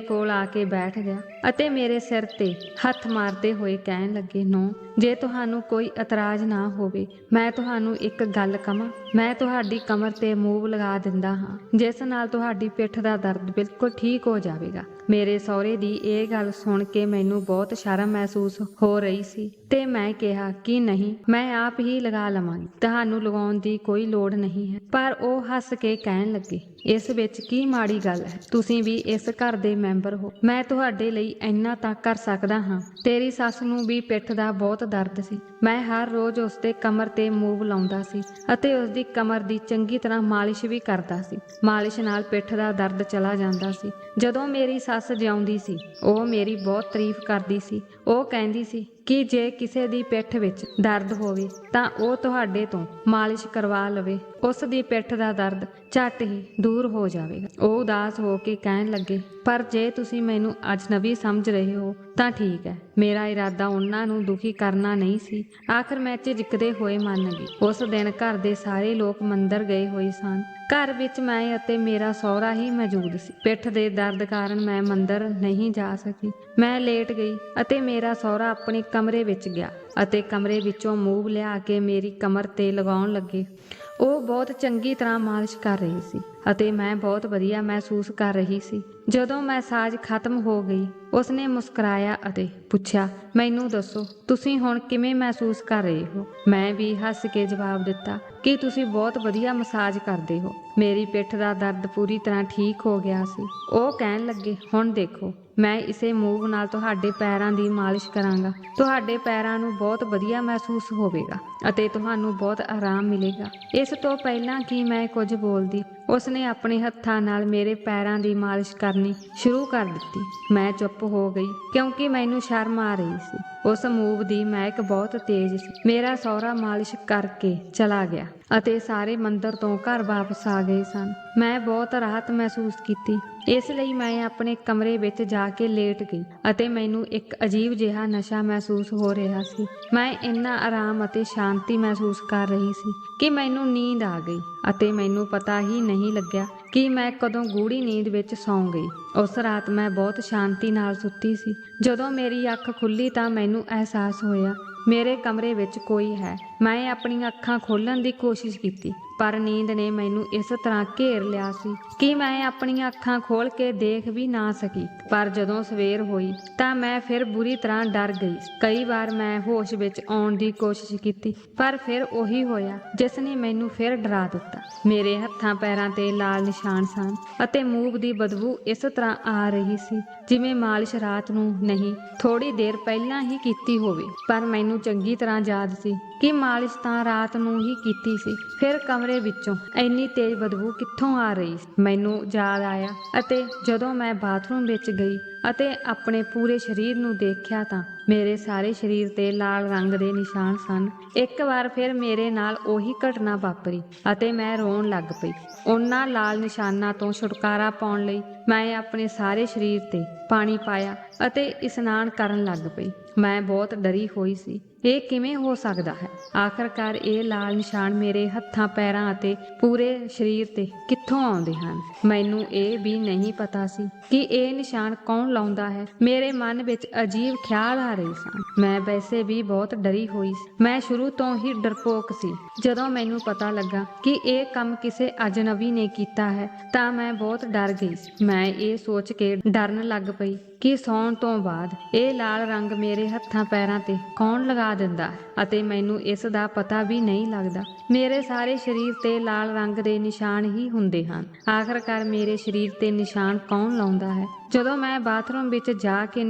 ਕੋਲ ਆ ਕੇ ਬੈਠ ਗਿਆ ਅਤੇ ਮੇਰੇ ਸਿਰ ਤੇ ਹੱਥ ਮਾਰਦੇ ਹੋਏ ਕਹਿਣ ਲੱਗੇ, ਨੂੰ ਜੇ ਤੁਹਾਨੂੰ ਕੋਈ ਇਤਰਾਜ਼ ਨਾ ਹੋਵੇ, ਮੈਂ ਤੁਹਾਨੂੰ ਇੱਕ ਗੱਲ ਕਹਾਂ। ਮੈਂ ਤੁਹਾਡੀ ਕਮਰ ਤੇ ਮੂਵ ਲਗਾ ਦਿੰਦਾ ਹਾਂ, ਜਿਸ ਨਾਲ ਤੁਹਾਡੀ ਪਿੱਠ ਦਾ ਦਰਦ ਬਿਲਕੁਲ ਠੀਕ ਹੋ ਜਾਵੇਗਾ। ਮੇਰੇ ਸਹੁਰੇ ਦੀ ਇਹ ਗੱਲ ਸੁਣ ਕੇ ਮੈਨੂੰ ਬਹੁਤ ਸ਼ਰਮ ਮਹਿਸੂਸ ਹੋ ਰਹੀ ਸੀ ਤੇ ਮੈਂ ਕਿਹਾ ਕਿ ਨਹੀਂ, ਮੈਂ ਆਪ ਹੀ ਲਗਾ ਲਵਾਂਗੀ, ਤੁਹਾਨੂੰ ਲਗਾਉਣ ਦੀ ਕੋਈ ਲੋੜ ਨਹੀਂ ਹੈ। ਪਰ ਉਹ ਹੱਸ ਕੇ ਕਹਿਣ ਲੱਗੇ, ਇਸ ਵਿੱਚ ਕੀ ਮਾੜੀ ਗੱਲ ਹੈ? ਤੁਸੀਂ ਵੀ ਇਸ ਘਰ ਦੇ ਮੈਂਬਰ ਹੋ। ਮੈਂ ਤੁਹਾਡੇ ਲਈ ਇੰਨਾ ਤਾਂ ਕਰ ਸਕਦਾ ਹਾਂ। ਤੇਰੀ ਸੱਸ ਨੂੰ ਵੀ ਪਿੱਠ ਦਾ ਬਹੁਤ ਦਰਦ ਸੀ। ਮੈਂ ਹਰ ਰੋਜ਼ ਉਸਦੇ ਕਮਰ ਤੇ ਮੂਵ ਲਾਉਂਦਾ ਸੀ ਅਤੇ ਉਸਦੀ ਕਮਰ ਦੀ ਚੰਗੀ ਤਰ੍ਹਾਂ ਮਾਲਿਸ਼ ਵੀ ਕਰਦਾ ਸੀ। ਮਾਲਿਸ਼ ਨਾਲ ਪਿੱਠ ਦਾ ਦਰਦ ਚਲਾ ਜਾਂਦਾ ਸੀ। ਜਦੋਂ ਮੇਰੀ ਸੱਸ ਜਿਉਂਦੀ ਸੀ, ਉਹ ਮੇਰੀ ਬਹੁਤ ਤਾਰੀਫ ਕਰਦੀ ਸੀ। ਉਹ ਕਹਿੰਦੀ ਸੀ ਕਿ ਜੇ ਕਿਸੇ ਦੀ ਪਿੱਠ ਵਿੱਚ ਦਰਦ ਹੋਵੇ ਤਾਂ ਉਹ ਤੁਹਾਡੇ ਤੋਂ ਮਾਲਿਸ਼ ਕਰਵਾ ਲਵੇ, ਉਸ ਦੀ ਪਿੱਠ ਦਾ ਦਰਦ ਝੱਟ ਹੀ ਦੂਰ ਹੋ ਜਾਵੇਗਾ। ਉਹ ਉਦਾਸ ਹੋ ਕੇ ਕਹਿਣ ਲੱਗੇ, ਪਰ ਜੇ ਤੁਸੀਂ ਮੈਨੂੰ ਅਜਨਬੀ ਸਮਝ ਰਹੇ ਹੋ ਤਾਂ ਠੀਕ ਹੈ। ਮੇਰਾ ਇਰਾਦਾ ਉਹਨਾਂ ਨੂੰ ਦੁਖੀ ਕਰਨਾ ਨਹੀਂ ਸੀ। ਆਖਰ ਮੈਂ ਝਿਜਕਦੇ ਹੋਏ ਮੰਨ ਗਈ। ਉਸ ਦਿਨ ਘਰ ਦੇ ਸਾਰੇ ਲੋਕ ਮੰਦਰ ਗਏ ਹੋਏ ਸਨ। ਘਰ ਵਿੱਚ ਮੈਂ ਅਤੇ ਮੇਰਾ ਸਹੁਰਾ ਹੀ ਮੌਜੂਦ ਸੀ। ਪਿੱਠ ਦੇ ਦਰਦ ਕਾਰਨ ਮੈਂ ਮੰਦਰ ਨਹੀਂ ਜਾ ਸਕੀ। ਮੈਂ ਲੇਟ ਗਈ ਅਤੇ ਮੇਰਾ ਸਹੁਰਾ ਆਪਣੇ ਕਮਰੇ ਵਿੱਚ ਗਿਆ ਅਤੇ ਕਮਰੇ ਵਿੱਚੋਂ ਮੂਵ ਲਿਆ ਕੇ ਮੇਰੀ ਕਮਰ ਤੇ ਲਗਾਉਣ ਲੱਗੇ। ਉਹ ਬਹੁਤ ਚੰਗੀ ਤਰ੍ਹਾਂ ਮਾਲਿਸ਼ ਕਰ ਰਹੀ ਸੀ ਅਤੇ ਮੈਂ ਬਹੁਤ ਵਧੀਆ ਮਹਿਸੂਸ ਕਰ ਰਹੀ ਸੀ। ਜਦੋਂ ਮੈਸਾਜ ਖਤਮ ਹੋ ਗਈ, ਉਸਨੇ ਮੁਸਕਰਾਇਆ ਅਤੇ ਪੁੱਛਿਆ, ਮੈਨੂੰ ਦੱਸੋ, ਤੁਸੀਂ ਹੁਣ ਕਿਵੇਂ ਮਹਿਸੂਸ ਕਰ ਰਹੇ ਹੋ? ਮੈਂ ਵੀ ਹੱਸ ਕੇ ਜਵਾਬ ਦਿੱਤਾ ਕਿ ਤੁਸੀਂ ਬਹੁਤ ਵਧੀਆ ਮਸਾਜ ਕਰਦੇ ਹੋ। ਮੇਰੀ ਪਿੱਠ ਦਾ ਦਰਦ ਪੂਰੀ ਤਰ੍ਹਾਂ ਠੀਕ ਹੋ ਗਿਆ ਸੀ। ਉਹ ਕਹਿਣ ਲੱਗੇ, ਹੁਣ ਦੇਖੋ, ਮੈਂ ਇਸੇ ਮੂਵ ਨਾਲ ਤੁਹਾਡੇ ਪੈਰਾਂ ਦੀ ਮਾਲਿਸ਼ ਕਰਾਂਗਾ। ਤੁਹਾਡੇ ਪੈਰਾਂ ਨੂੰ ਬਹੁਤ ਵਧੀਆ ਮਹਿਸੂਸ ਹੋਵੇਗਾ ਅਤੇ ਤੁਹਾਨੂੰ ਬਹੁਤ ਆਰਾਮ ਮਿਲੇਗਾ। ਇਸ ਤੋਂ ਪਹਿਲਾਂ ਕਿ ਮੈਂ ਕੁਝ ਬੋਲਦੀ, ਉਸਨੇ ਆਪਣੇ ਹੱਥਾਂ ਨਾਲ ਮੇਰੇ ਪੈਰਾਂ ਦੀ ਮਾਲਿਸ਼ ਕਰਨੀ ਸ਼ੁਰੂ ਕਰ ਦਿੱਤੀ। ਮੈਂ ਚੁੱਪ ਹੋ ਗਈ ਕਿਉਂਕਿ ਮੈਨੂੰ ਸ਼ਰਮ ਆ ਰਹੀ ਸੀ। ਉਸ ਮੂਵ ਦੀ ਮਹਿਕ ਬਹੁਤ ਤੇਜ਼ ਸੀ। ਮੇਰਾ ਸਹੁਰਾ ਮਾਲਿਸ਼ ਕਰਕੇ ਚਲਾ ਗਿਆ ਅਤੇ ਸਾਰੇ ਮੰਦਰ ਤੋਂ ਘਰ ਵਾਪਸ ਆ ਗਏ ਸਨ। ਮੈਂ ਬਹੁਤ ਰਾਹਤ ਮਹਿਸੂਸ ਕੀਤੀ। ਇਸ ਲਈ ਮੈਂ ਆਪਣੇ ਕਮਰੇ ਵਿੱਚ ਜਾ ਕੇ ਲੇਟ ਗਈ ਅਤੇ ਮੈਨੂੰ ਇੱਕ ਅਜੀਬ ਜਿਹਾ ਨਸ਼ਾ ਮਹਿਸੂਸ ਹੋ ਰਿਹਾ ਸੀ। ਮੈਂ ਇੰਨਾ ਆਰਾਮ ਅਤੇ ਸ਼ਾਂਤੀ ਮਹਿਸੂਸ ਕਰ ਰਹੀ ਸੀ ਕਿ ਮੈਨੂੰ ਨੀਂਦ ਆ ਗਈ ਅਤੇ ਮੈਨੂੰ ਪਤਾ ਹੀ ਨਹੀਂ ਲੱਗਿਆ ਕਿ ਮੈਂ ਕਦੋਂ ਗੂੜੀ ਨੀਂਦ ਵਿੱਚ ਸੌਂ ਗਈ। ਉਸ ਰਾਤ ਮੈਂ ਬਹੁਤ ਸ਼ਾਂਤੀ ਨਾਲ ਸੁੱਤੀ ਸੀ। ਜਦੋਂ ਮੇਰੀ ਅੱਖ ਖੁੱਲੀ ਤਾਂ ਮੈਨੂੰ ਅਹਿਸਾਸ ਹੋਇਆ ਮੇਰੇ ਕਮਰੇ ਵਿੱਚ ਕੋਈ ਹੈ। ਮੈਂ ਆਪਣੀਆਂ ਅੱਖਾਂ ਖੋਲ੍ਹਣ ਦੀ ਕੋਸ਼ਿਸ਼ ਕੀਤੀ, ਪਰ ਨੀਂਦ ਨੇ ਮੈਨੂੰ ਇਸ ਤਰ੍ਹਾਂ ਘੇਰ ਲਿਆ ਸੀ ਕਿ ਮੈਂ ਆਪਣੀਆਂ ਅੱਖਾਂ ਖੋਲ੍ਹ ਕੇ ਦੇਖ ਵੀ ਨਾ ਸਕੀ। ਪਰ ਜਦੋਂ ਸਵੇਰ ਹੋਈ ਤਾਂ ਮੈਂ ਫਿਰ ਬੁਰੀ ਤਰ੍ਹਾਂ ਡਰ ਗਈ। ਕਈ ਵਾਰ ਮੈਂ ਹੋਸ਼ ਵਿੱਚ ਆਉਣ ਦੀ ਕੋਸ਼ਿਸ਼ ਕੀਤੀ, ਪਰ ਫਿਰ ਉਹੀ ਹੋਇਆ ਜਿਸ ਨੇ ਮੈਨੂੰ ਫਿਰ ਡਰਾ ਦਿੱਤਾ। ਮੇਰੇ ਹੱਥਾਂ ਪੈਰਾਂ ਤੇ ਲਾਲ ਨਿਸ਼ਾਨ ਸਨ ਅਤੇ ਮੂਵ ਦੀ ਬਦਬੂ ਇਸ ਤਰ੍ਹਾਂ ਆ ਰਹੀ ਸੀ ਜਿਵੇਂ ਮਾਲਿਸ਼ ਰਾਤ ਨੂੰ ਨਹੀਂ, ਥੋੜੀ ਦੇਰ ਪਹਿਲਾਂ ਹੀ ਕੀਤੀ ਹੋਵੇ। ਪਰ ਮੈਨੂੰ ਚੰਗੀ ਤਰ੍ਹਾਂ ਯਾਦ ਸੀ ਕਿ ਮਾਲਿਸ਼ ਤਾਂ ਰਾਤ ਨੂੰ ਹੀ ਕੀਤੀ ਸੀ। ਫਿਰ ਕਮਰੇ ਵਿੱਚੋਂ ਇੰਨੀ ਤੇਜ਼ ਬਦਬੂ ਕਿੱਥੋਂ ਆ ਰਹੀ ਸੀ? ਮੈਨੂੰ ਯਾਦ ਆਇਆ ਅਤੇ ਜਦੋਂ ਮੈਂ ਬਾਥਰੂਮ ਵਿੱਚ ਗਈ ਅਤੇ ਆਪਣੇ ਪੂਰੇ ਸਰੀਰ ਨੂੰ ਦੇਖਿਆ ਤਾਂ ਮੇਰੇ ਸਾਰੇ ਸਰੀਰ ਤੇ ਲਾਲ ਰੰਗ ਦੇ ਨਿਸ਼ਾਨ ਸਨ। ਇੱਕ ਵਾਰ ਫਿਰ ਮੇਰੇ ਨਾਲ ਉਹੀ ਘਟਨਾ ਵਾਪਰੀ ਅਤੇ ਮੈਂ ਰੋਣ ਲੱਗ ਪਈ। ਉਹਨਾਂ ਲਾਲ ਨਿਸ਼ਾਨਾਂ ਤੋਂ ਛੁਟਕਾਰਾ ਪਾਉਣ ਲਈ ਮੈਂ ਆਪਣੇ ਸਾਰੇ ਸਰੀਰ ਤੇ ਪਾਣੀ ਪਾਇਆ ਅਤੇ ਇਸ਼ਨਾਨ ਕਰਨ ਲੱਗ ਪਈ। ਮੈਂ ਬਹੁਤ ਡਰੀ ਹੋਈ ਸੀ। ਇਹ ਕਿਵੇਂ ਹੋ ਸਕਦਾ ਹੈ? ਆਖਰਕਾਰ ਇਹ ਲਾਲ ਨਿਸ਼ਾਨ ਮੇਰੇ ਹੱਥਾਂ, ਪੈਰਾਂ ਅਤੇ ਪੂਰੇ ਸਰੀਰ ਤੇ ਕਿੱਥੋਂ ਆਉਂਦੇ ਹਨ? ਮੈਨੂੰ ਇਹ ਵੀ ਨਹੀਂ ਪਤਾ ਸੀ ਕਿ ਇਹ ਨਿਸ਼ਾਨ ਕੌਣ ਲਾਉਂਦਾ ਹੈ। ਮੇਰੇ ਮਨ ਵਿੱਚ ਅਜੀਬ ਖਿਆਲ ਆ ਰਹੇ ਸਨ। ਮੈਂ ਵੈਸੇ ਵੀ ਬਹੁਤ ਡਰੀ ਹੋਈ ਸੀ। ਮੈਂ ਸ਼ੁਰੂ ਤੋਂ ਹੀ ਡਰਪੋਕ ਸੀ। ਜਦੋਂ ਮੈਨੂੰ ਪਤਾ ਲੱਗਾ ਕਿ ਇਹ ਕੰਮ ਕਿਸੇ ਅਜਨਬੀ ਨੇ ਕੀਤਾ ਹੈ ਤਾਂ ਮੈਂ ਬਹੁਤ ਡਰ ਗਈ ਸੀ। ਮੈਂ ਇਹ ਸੋਚ ਕੇ ਡਰਨ ਲੱਗ ਪਈ ਕਿ ਸੌਣ ਤੋਂ ਬਾਅਦ ਇਹ ਲਾਲ ਰੰਗ ਮੇਰੇ ਹੱਥਾਂ ਪੈਰਾਂ ਤੇ ਕੌਣ ਲਗਾ ਦਿੰਦਾ ਹੈ ਅਤੇ ਮੈਨੂੰ ਇਸ ਦਾ ਪਤਾ ਵੀ ਨਹੀਂ ਲੱਗਦਾ। ਮੇਰੇ ਸਾਰੇ ਸਰੀਰ ਤੇ ਲਾਲ ਰੰਗ ਦੇ ਨਿਸ਼ਾਨ ਹੀ ਹੁੰਦੇ ਹਨ। ਆਖਰਕਾਰ ਮੇਰੇ ਸਰੀਰ ਤੇ ਨਿਸ਼ਾਨ ਕੌਣ ਲਾਉਂਦਾ ਹੈ? ਜਦੋਂ ਮੈਂ ਬਾਥਰੂਮ ਵਿੱਚ ਜਾ ਕੇ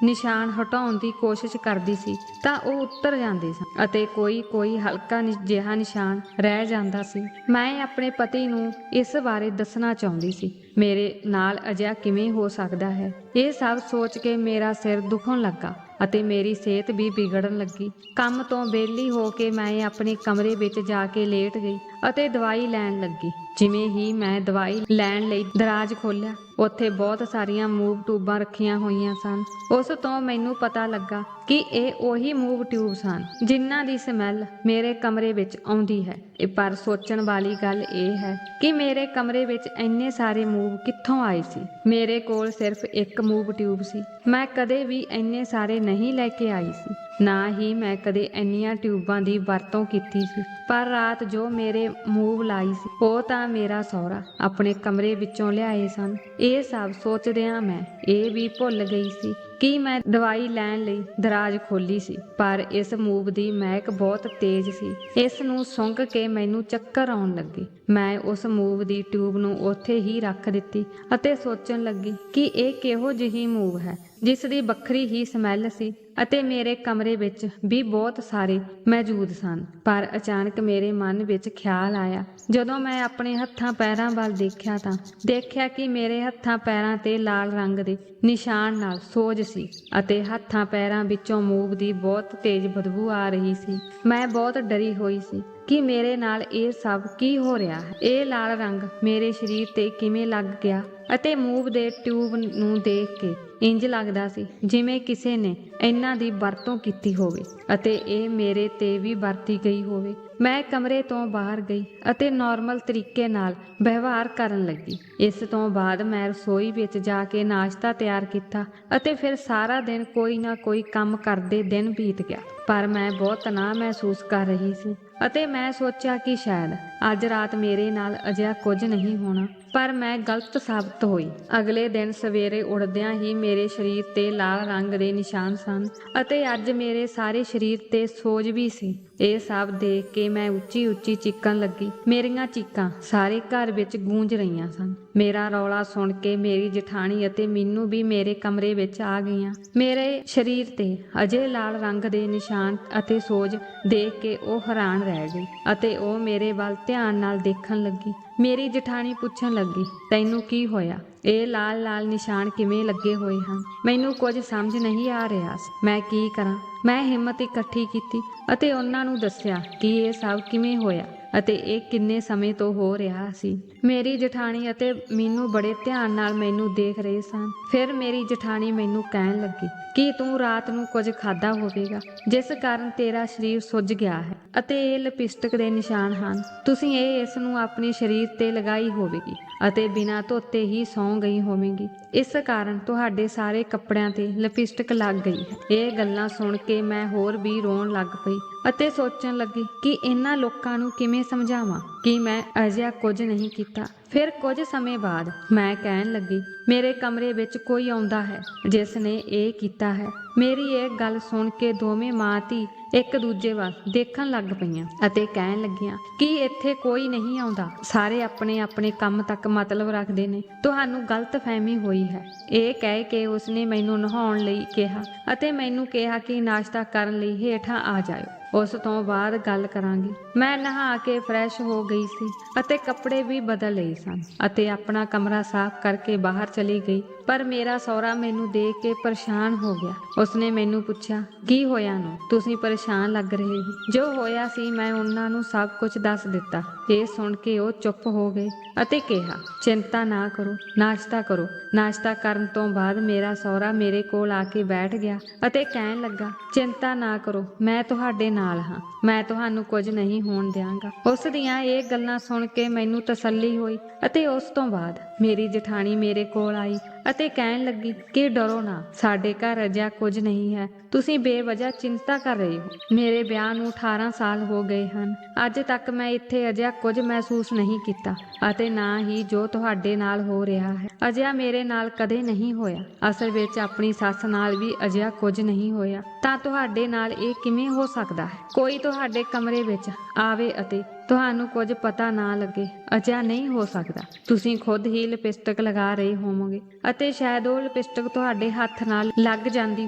ਨਿਸ਼ਾਨ ਹਟਾਉਣ ਦੀ ਕੋਸ਼ਿਸ਼ ਕਰਦੀ ਸੀ ਤਾਂ ਉਹ ਉੱਤਰ ਜਾਂਦੇ ਸਨ ਅਤੇ ਕੋਈ ਹਲਕਾ ਜਿਹਾ ਨਿਸ਼ਾਨ ਰਹਿ ਜਾਂਦਾ ਸੀ। ਮੈਂ ਆਪਣੇ ਪਤੀ ਨੂੰ ਇਸ ਬਾਰੇ ਦੱਸਣਾ ਚਾਹੁੰਦੀ ਸੀ। ਮੇਰੇ ਨਾਲ ਅਜਿਹਾ ਕਿਵੇਂ ਹੋ ਸਕਦਾ ਹੈ? ਇਹ ਸਭ ਸੋਚ ਕੇ ਮੇਰਾ ਸਿਰ ਦੁਖਣ ਲੱਗਾ ਅਤੇ ਮੇਰੀ ਸਿਹਤ ਵੀ ਵਿਗੜਨ ਲੱਗੀ। ਕੰਮ ਤੋਂ ਵਿਹਲੀ ਹੋ ਕੇ ਮੈਂ ਆਪਣੇ ਕਮਰੇ ਵਿੱਚ ਜਾ ਕੇ ਲੇਟ ਗਈ ਅਤੇ ਦਵਾਈ ਲੈਣ ਲੱਗੀ। ਜਿਵੇਂ ਹੀ ਮੈਂ ਦਵਾਈ ਲੈਣ ਲਈ ਦਰਾਜ਼ ਖੋਲ੍ਹਿਆ, ਉੱਥੇ ਬਹੁਤ ਸਾਰੀਆਂ ਮੂਵ ਟਿਊਬਾਂ ਰੱਖੀਆਂ ਹੋਈਆਂ ਸਨ। ਉਸ ਤੋਂ ਮੈਨੂੰ ਪਤਾ ਲੱਗਾ ਕਿ ਇਹ ਉਹੀ ਮੂਵ ਟਿਊਬ ਸਨ ਜਿਨ੍ਹਾਂ ਦੀ ਸਮੈਲ ਮੇਰੇ ਕਮਰੇ ਵਿੱਚ ਆਉਂਦੀ ਹੈ। ਪਰ ਸੋਚਣ ਵਾਲੀ ਗੱਲ ਇਹ ਹੈ ਕਿ ਮੇਰੇ ਕਮਰੇ ਵਿੱਚ ਇੰਨੇ ਸਾਰੇ ਮੂਵ ਕਿੱਥੋਂ ਆਏ ਸੀ? ਮੇਰੇ ਕੋਲ ਸਿਰਫ ਇੱਕ ਮੂਵ ਟਿਊਬ ਸੀ। ਮੈਂ ਕਦੇ ਵੀ ਇੰਨੇ ਸਾਰੇ ਨਹੀਂ ਲੈ ਕੇ ਆਈ ਸੀ, ਨਾ ਹੀ ਮੈਂ ਕਦੇ ਇੰਨੀਆਂ ਟਿਊਬਾਂ ਦੀ ਵਰਤੋਂ ਕੀਤੀ ਸੀ। ਪਰ ਰਾਤ ਜੋ ਮੇਰੇ ਮੂਵ ਲਾਈ ਸੀ ਉਹ ਤਾਂ ਮੇਰਾ ਸਹੁਰਾ ਆਪਣੇ ਕਮਰੇ ਵਿੱਚੋਂ ਲਿਆਏ ਸਨ। ਇਹ ਸਭ ਸੋਚਦਿਆਂ ਮੈਂ ਇਹ ਵੀ ਭੁੱਲ ਗਈ ਸੀ ਕਿ ਮੈਂ ਦਵਾਈ ਲੈਣ ਲਈ ਦਰਾਜ਼ ਖੋਲ੍ਹੀ ਸੀ। ਪਰ ਇਸ ਮੂਵ ਦੀ ਮਹਿਕ ਬਹੁਤ ਤੇਜ਼ ਸੀ। ਇਸ ਨੂੰ ਸੁੰਘ ਕੇ ਮੈਨੂੰ ਚੱਕਰ ਆਉਣ ਲੱਗੇ। ਮੈਂ ਉਸ ਮੂਵ ਦੀ ਟਿਊਬ ਨੂੰ ਉੱਥੇ ਹੀ ਰੱਖ ਦਿੱਤੀ ਅਤੇ ਸੋਚਣ ਲੱਗੀ ਕਿ ਇਹ ਕਿਹੋ ਜਿਹੀ ਮੂਵ ਹੈ ਜਿਸ ਦੀ ਵੱਖਰੀ ਹੀ ਸਮੈਲ ਸੀ ਅਤੇ ਮੇਰੇ ਕਮਰੇ ਵਿੱਚ ਵੀ ਬਹੁਤ ਸਾਰੇ ਮੌਜੂਦ ਸਨ। ਪਰ ਅਚਾਨਕ ਮੇਰੇ ਮਨ ਵਿੱਚ ਖਿਆਲ ਆਇਆ। ਜਦੋਂ ਮੈਂ ਆਪਣੇ ਹੱਥਾਂ ਪੈਰਾਂ ਵੱਲ ਦੇਖਿਆ ਤਾਂ ਦੇਖਿਆ ਕਿ ਮੇਰੇ ਹੱਥਾਂ ਪੈਰਾਂ ਤੇ ਲਾਲ ਰੰਗ ਦੇ ਨਿਸ਼ਾਨ ਨਾਲ ਸੋਜ ਸੀ ਅਤੇ ਹੱਥਾਂ ਪੈਰਾਂ ਵਿੱਚੋਂ ਮੂਵ ਦੀ ਬਹੁਤ ਤੇਜ਼ ਬਦਬੂ ਆ ਰਹੀ ਸੀ। ਮੈਂ ਬਹੁਤ ਡਰੀ ਹੋਈ ਸੀ ਕਿ ਮੇਰੇ ਨਾਲ ਇਹ ਸਭ ਕੀ ਹੋ ਰਿਹਾ ਹੈ। ਇਹ ਲਾਲ ਰੰਗ ਮੇਰੇ ਸਰੀਰ ਤੇ ਕਿਵੇਂ ਲੱਗ ਗਿਆ ਅਤੇ ਮੂਵ ਦੇ ਟਿਊਬ ਨੂੰ ਦੇਖ ਕੇ ਇੰਜ ਲੱਗਦਾ ਸੀ ਜਿਵੇਂ ਕਿਸੇ ਨੇ ਇਹਨਾਂ ਦੀ ਵਰਤੋਂ ਕੀਤੀ ਹੋਵੇ ਅਤੇ ਇਹ ਮੇਰੇ ਤੇ ਵੀ ਵਰਤੀ ਗਈ ਹੋਵੇ। ਮੈਂ ਕਮਰੇ ਤੋਂ ਬਾਹਰ ਗਈ ਅਤੇ ਨਾਰਮਲ ਤਰੀਕੇ ਨਾਲ ਵਿਵਹਾਰ ਕਰਨ ਲੱਗੀ। ਇਸ ਤੋਂ ਬਾਅਦ ਮੈਂ ਰਸੋਈ ਵਿੱਚ ਜਾ ਕੇ ਨਾਸ਼ਤਾ ਤਿਆਰ ਕੀਤਾ ਅਤੇ ਫਿਰ ਸਾਰਾ ਦਿਨ ਕੋਈ ਨਾ ਕੋਈ ਕੰਮ ਕਰਦੇ ਦਿਨ ਬੀਤ ਗਿਆ। ਪਰ ਮੈਂ ਬਹੁਤ ਤਣਾਅ ਮਹਿਸੂਸ ਕਰ ਰਹੀ ਸੀ ਅਤੇ ਮੈਂ ਸੋਚਿਆ ਕਿ ਸ਼ਾਇਦ ਅੱਜ ਰਾਤ ਮੇਰੇ ਨਾਲ ਅਜਿਹਾ ਕੁਝ ਨਹੀਂ ਹੋਣਾ। ਪਰ ਮੈਂ ਗਲਤ ਸਾਬਤ ਹੋਈ। ਅਗਲੇ ਦਿਨ ਸਵੇਰੇ ਉੱਠਦਿਆਂ ਹੀ ਮੇਰੇ ਸਰੀਰ ਤੇ ਲਾਲ ਰੰਗ ਦੇ ਨਿਸ਼ਾਨ ਸਨ ਅਤੇ ਅੱਜ ਮੇਰੇ ਸਾਰੇ ਸਰੀਰ ਤੇ ਸੋਜ ਵੀ ਸੀ। ਇਹ ਸਭ ਦੇਖ ਕੇ ਮੈਂ ਉੱਚੀ ਉੱਚੀ ਚੀਕਣ ਲੱਗੀ। ਮੇਰੀਆਂ ਚੀਕਾਂ ਸਾਰੇ ਘਰ ਵਿੱਚ ਗੂੰਜ ਰਹੀਆਂ ਸਨ। ਮੇਰਾ ਰੌਲਾ ਸੁਣ ਕੇ ਮੇਰੀ ਜਠਾਣੀ ਅਤੇ ਮੀਨੂ ਵੀ ਮੇਰੇ ਕਮਰੇ ਵਿੱਚ ਆ ਗਈਆਂ। ਮੇਰੇ ਸਰੀਰ ਤੇ ਅਜੇ ਲਾਲ ਰੰਗ ਦੇ ਨਿਸ਼ਾਨ ਅਤੇ ਸੋਜ ਦੇਖ ਕੇ ਉਹ ਹੈਰਾਨ ਰਹਿ ਗਈ ਅਤੇ ਉਹ ਮੇਰੇ ਵੱਲ ਧਿਆਨ ਨਾਲ ਦੇਖਣ ਲੱਗੀ। ਮੇਰੀ ਜਠਾਣੀ ਪੁੱਛਣ ਲੱਗੀ, ਤੈਨੂੰ ਕੀ ਹੋਇਆ? ਇਹ ਲਾਲ ਲਾਲ ਨਿਸ਼ਾਨ ਕਿਵੇਂ ਲੱਗੇ ਹੋਏ ਹਨ? ਮੈਨੂੰ ਕੁਝ ਸਮਝ ਨਹੀਂ ਆ ਰਿਹਾ ਸੀ। ਮੈਂ ਕੀ ਕਰਾਂ? ਮੈਂ ਹਿੰਮਤ ਇਕੱਠੀ ਕੀਤੀ ਅਤੇ ਉਹਨਾਂ ਨੂੰ ਦੱਸਿਆ ਕਿ ਇਹ ਸਭ ਕਿਵੇਂ ਹੋਇਆ ਅਤੇ ਇਹ ਕਿੰਨੇ ਸਮੇਂ ਤੋਂ ਹੋ ਰਿਹਾ ਸੀ। ਮੇਰੀ ਜਠਾਣੀ ਅਤੇ ਮੀਨੂ ਬੜੇ ਧਿਆਨ ਨਾਲ ਮੈਨੂੰ ਦੇਖ ਰਹੇ ਸਨ। ਫਿਰ ਮੇਰੀ ਜਠਾਣੀ ਮੈਨੂੰ ਕਹਿਣ ਲੱਗੀ ਕਿ ਤੂੰ ਰਾਤ ਨੂੰ ਕੁਝ ਖਾਧਾ ਹੋਵੇਗਾ ਜਿਸ ਕਾਰਨ ਤੇਰਾ ਸਰੀਰ ਸੁੱਜ ਗਿਆ ਹੈ ਅਤੇ ਇਹ ਲਿਪਸਟਿਕ ਦੇ ਨਿਸ਼ਾਨ ਹਨ। ਤੁਸੀਂ ਇਸ ਨੂੰ ਆਪਣੇ ਸਰੀਰ ਤੇ ਲਗਾਈ ਹੋਵੇਗੀ ਅਤੇ ਬਿਨਾਂ ਧੋਤੇ ਹੀ ਸੌਂ ਗਈ ਹੋਵੇਗੀ। ਇਸ ਕਾਰਨ ਤੁਹਾਡੇ ਸਾਰੇ ਕੱਪੜਿਆਂ ਤੇ ਲਿਪਸਟਿਕ ਲੱਗ ਗਈ ਹੈ। ਇਹ ਗੱਲਾਂ ਸੁਣ ਕੇ ਮੈਂ ਹੋਰ ਵੀ ਰੋਣ ਲੱਗ ਪਈ ਅਤੇ ਸੋਚਣ ਲੱਗੀ ਕਿ ਇਹਨਾਂ ਲੋਕਾਂ ਨੂੰ ਕਿਵੇਂ ਸਮਝਾਵਾਂ ਕਿ ਮੈਂ ਅਜਿਹਾ ਕੁਝ ਨਹੀਂ ਕੀਤਾ। ਫਿਰ ਕੁਝ ਸਮੇਂ ਬਾਅਦ ਮੈਂ ਕਹਿਣ ਲੱਗੀ, ਮੇਰੇ ਕਮਰੇ ਵਿੱਚ ਕੋਈ ਆਉਂਦਾ ਹੈ ਜਿਸ ਨੇ ਇਹ ਕੀਤਾ ਹੈ। ਮੇਰੀ ਇਹ ਗੱਲ ਸੁਣ ਕੇ ਦੋਵੇਂ ਮਾਂ ਧੀ ਇੱਕ ਦੂਜੇ ਵੱਲ ਦੇਖਣ ਲੱਗ ਪਈਆਂ ਅਤੇ ਕਹਿਣ ਲੱਗੀਆਂ ਕਿ ਇੱਥੇ ਕੋਈ ਨਹੀਂ ਆਉਂਦਾ, ਸਾਰੇ ਆਪਣੇ ਆਪਣੇ ਕੰਮ ਤੱਕ ਮਤਲਬ ਰੱਖਦੇ ਨੇ, ਤੁਹਾਨੂੰ ਗਲਤਫਹਿਮੀ ਹੋਈ ਹੈ। ਇਹ ਕਹਿ ਕੇ ਉਸਨੇ ਮੈਨੂੰ ਨਹਾਉਣ ਲਈ ਕਿਹਾ ਅਤੇ ਮੈਨੂੰ ਕਿਹਾ ਕਿ ਨਾਸ਼ਤਾ ਕਰਨ ਲਈ ਹੇਠਾਂ ਆ ਜਾਇਓ, ਉਸ ਤੋਂ ਬਾਅਦ ਗੱਲ ਕਰਾਂਗੀ। ਮੈਂ ਨਹਾ ਕੇ ਫਰੈਸ਼ ਹੋ ਗਈ ਸੀ ਅਤੇ ਕੱਪੜੇ ਵੀ ਬਦਲ ਲਏ ਸਨ ਅਤੇ ਆਪਣਾ ਕਮਰਾ ਸਾਫ਼ ਕਰਕੇ ਬਾਹਰ ਚਲੀ ਗਈ। ਪਰ ਮੇਰਾ ਸਹੁਰਾ ਮੈਨੂੰ ਦੇਖ ਕੇ ਪਰੇਸ਼ਾਨ ਹੋ ਗਿਆ। ਉਸਨੇ ਮੈਨੂੰ ਪੁੱਛਿਆ, ਕੀ ਹੋਇਆ ਨੂੰ? ਤੁਸੀਂ ਪਰੇਸ਼ਾਨ ਲੱਗ ਰਹੇ ਹੋ। ਜੋ ਹੋਇਆ ਸੀ ਮੈਂ ਉਹਨਾਂ ਨੂੰ ਸਭ ਕੁਝ ਦੱਸ ਦਿੱਤਾ। ਇਹ ਸੁਣ ਕੇ ਉਹ ਚੁੱਪ ਹੋ ਗਏ ਅਤੇ ਕਿਹਾ, ਚਿੰਤਾ ਨਾ ਕਰੋ, ਨਾਸ਼ਤਾ ਕਰੋ। ਨਾਸ਼ਤਾ ਕਰਨ ਤੋਂ ਬਾਅਦ ਮੇਰਾ ਸਹੁਰਾ ਮੇਰੇ ਕੋਲ ਆ ਕੇ ਬੈਠ ਗਿਆ ਅਤੇ ਕਹਿਣ ਲੱਗਾ, ਚਿੰਤਾ ਨਾ ਕਰੋ, ਮੈਂ ਤੁਹਾਡੇ ਨਾਲ ਹਾਂ, ਮੈਂ ਤੁਹਾਨੂੰ ਕੁਝ ਨਹੀਂ ਹੋਣ ਦਿਆਂਗਾ। ਉਸ ਦੀਆਂ ਇਹ ਗੱਲਾਂ ਸੁਣ ਕੇ ਮੈਨੂੰ ਤਸੱਲੀ ਹੋਈ ਅਤੇ ਉਸ ਤੋਂ ਬਾਅਦ ਮੇਰੀ ਜਠਾਣੀ ਮੇਰੇ ਕੋਲ ਆਈ ਅਤੇ ਕਹਿਣ ਲੱਗੀ ਕਿ ਡਰੋ ਨਾ, ਸਾਡੇ ਘਰ ਅਜਿਹਾ ਕੁਝ ਨਹੀਂ ਹੈ। ਤੁਸੀਂ ਬੇਵਜ੍ਹਾ ਚਿੰਤਾ ਕਰ ਰਹੇ ਹੋ। ਮੇਰੇ ਵਿਆਹ ਨੂੰ 18 ਸਾਲ ਹੋ ਗਏ ਹਨ। ਅੱਜ ਤੱਕ ਮੈਂ ਇੱਥੇ ਅਜਿਹਾ ਕੁਝ ਮਹਿਸੂਸ ਨਹੀਂ ਕੀਤਾ ਅਤੇ ਨਾ ਹੀ ਜੋ ਤੁਹਾਡੇ ਨਾਲ ਹੋ ਰਿਹਾ ਹੈ। ਅਜਿਹਾ ਮੇਰੇ ਨਾਲ ਕਦੇ ਨਹੀਂ ਹੋਇਆ। ਅਸਲ ਵਿੱਚ ਆਪਣੀ ਸੱਸ ਨਾਲ ਵੀ ਅਜਿਹਾ ਕੁਝ ਨਹੀਂ ਹੋਇਆ। ਤਾਂ ਤੁਹਾਡੇ ਨਾਲ ਇਹ ਕਿਵੇਂ ਹੋ ਸਕਦਾ ਹੈ? ਕੋਈ ਤੁਹਾਡੇ ਕਮਰੇ ਵਿੱਚ ਆਵੇ ਅਤੇ ਤੁਹਾਨੂੰ ਕੁਝ ਪਤਾ ਨਾ ਲੱਗੇ। ਅਜਿਹਾ ਨਹੀਂ ਹੋ ਸਕਦਾ। ਤੁਸੀਂ ਖੁਦ ਹੀ ਲਿਪਸਟਿਕ ਲਗਾ ਰਹੇ ਹੋਵੋਗੇ ਅਤੇ ਸ਼ਾਇਦ ਉਹ ਲਿਪਸਟਿਕ ਤੁਹਾਡੇ ਹੱਥ ਨਾਲ ਲੱਗ ਜਾਂਦੀ